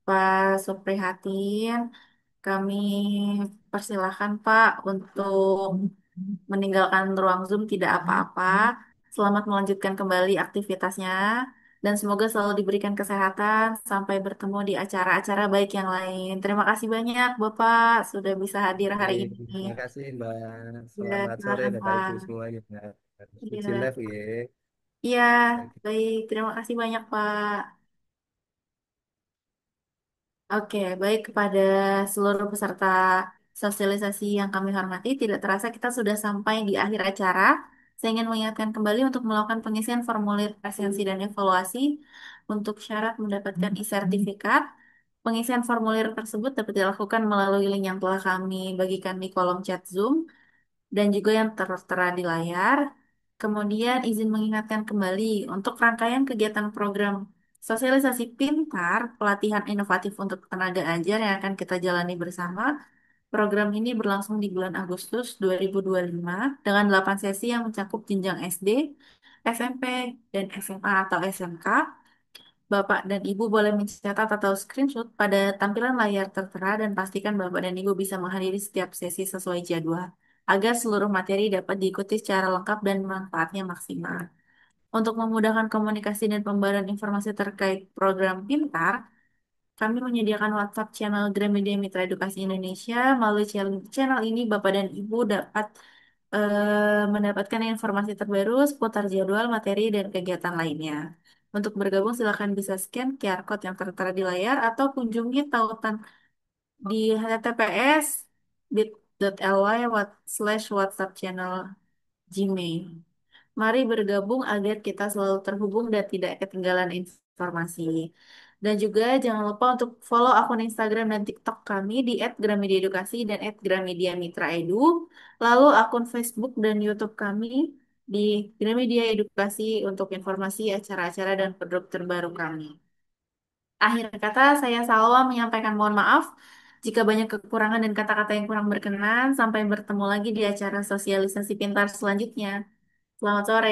Pak Suprihatin. Kami persilahkan Pak untuk meninggalkan ruang Zoom tidak apa-apa. Selamat melanjutkan kembali aktivitasnya dan semoga selalu diberikan kesehatan sampai bertemu di acara-acara baik yang lain. Terima kasih banyak Bapak sudah bisa hadir hari Baik, ini. terima kasih Mbak. Ya, Selamat sore silakan Bapak Ibu Pak. semuanya. Izin Iya, live ya. iya, Baik. baik. Terima kasih banyak Pak. Oke, baik kepada seluruh peserta sosialisasi yang kami hormati, tidak terasa kita sudah sampai di akhir acara. Saya ingin mengingatkan kembali untuk melakukan pengisian formulir presensi dan evaluasi untuk syarat mendapatkan e-sertifikat. Pengisian formulir tersebut dapat dilakukan melalui link yang telah kami bagikan di kolom chat Zoom dan juga yang tertera di layar. Kemudian izin mengingatkan kembali untuk rangkaian kegiatan program sosialisasi pintar, pelatihan inovatif untuk tenaga ajar yang akan kita jalani bersama. Program ini berlangsung di bulan Agustus 2025 dengan 8 sesi yang mencakup jenjang SD, SMP, dan SMA atau SMK. Bapak dan Ibu boleh mencatat atau screenshot pada tampilan layar tertera dan pastikan Bapak dan Ibu bisa menghadiri setiap sesi sesuai jadwal agar seluruh materi dapat diikuti secara lengkap dan manfaatnya maksimal. Untuk memudahkan komunikasi dan pembaruan informasi terkait program Pintar, kami menyediakan WhatsApp channel Gramedia Mitra Edukasi Indonesia. Melalui channel ini, Bapak dan Ibu dapat mendapatkan informasi terbaru seputar jadwal, materi, dan kegiatan lainnya. Untuk bergabung, silakan bisa scan QR Code yang tertera di layar atau kunjungi tautan di https bit.ly/WhatsApp channel Gmail. Mari bergabung agar kita selalu terhubung dan tidak ketinggalan informasi. Dan juga jangan lupa untuk follow akun Instagram dan TikTok kami di @gramediaedukasi dan @gramediamitraedu. Lalu akun Facebook dan YouTube kami di Gramedia Edukasi untuk informasi acara-acara dan produk terbaru kami. Akhir kata, saya Salwa menyampaikan mohon maaf jika banyak kekurangan dan kata-kata yang kurang berkenan. Sampai bertemu lagi di acara sosialisasi pintar selanjutnya. Selamat sore.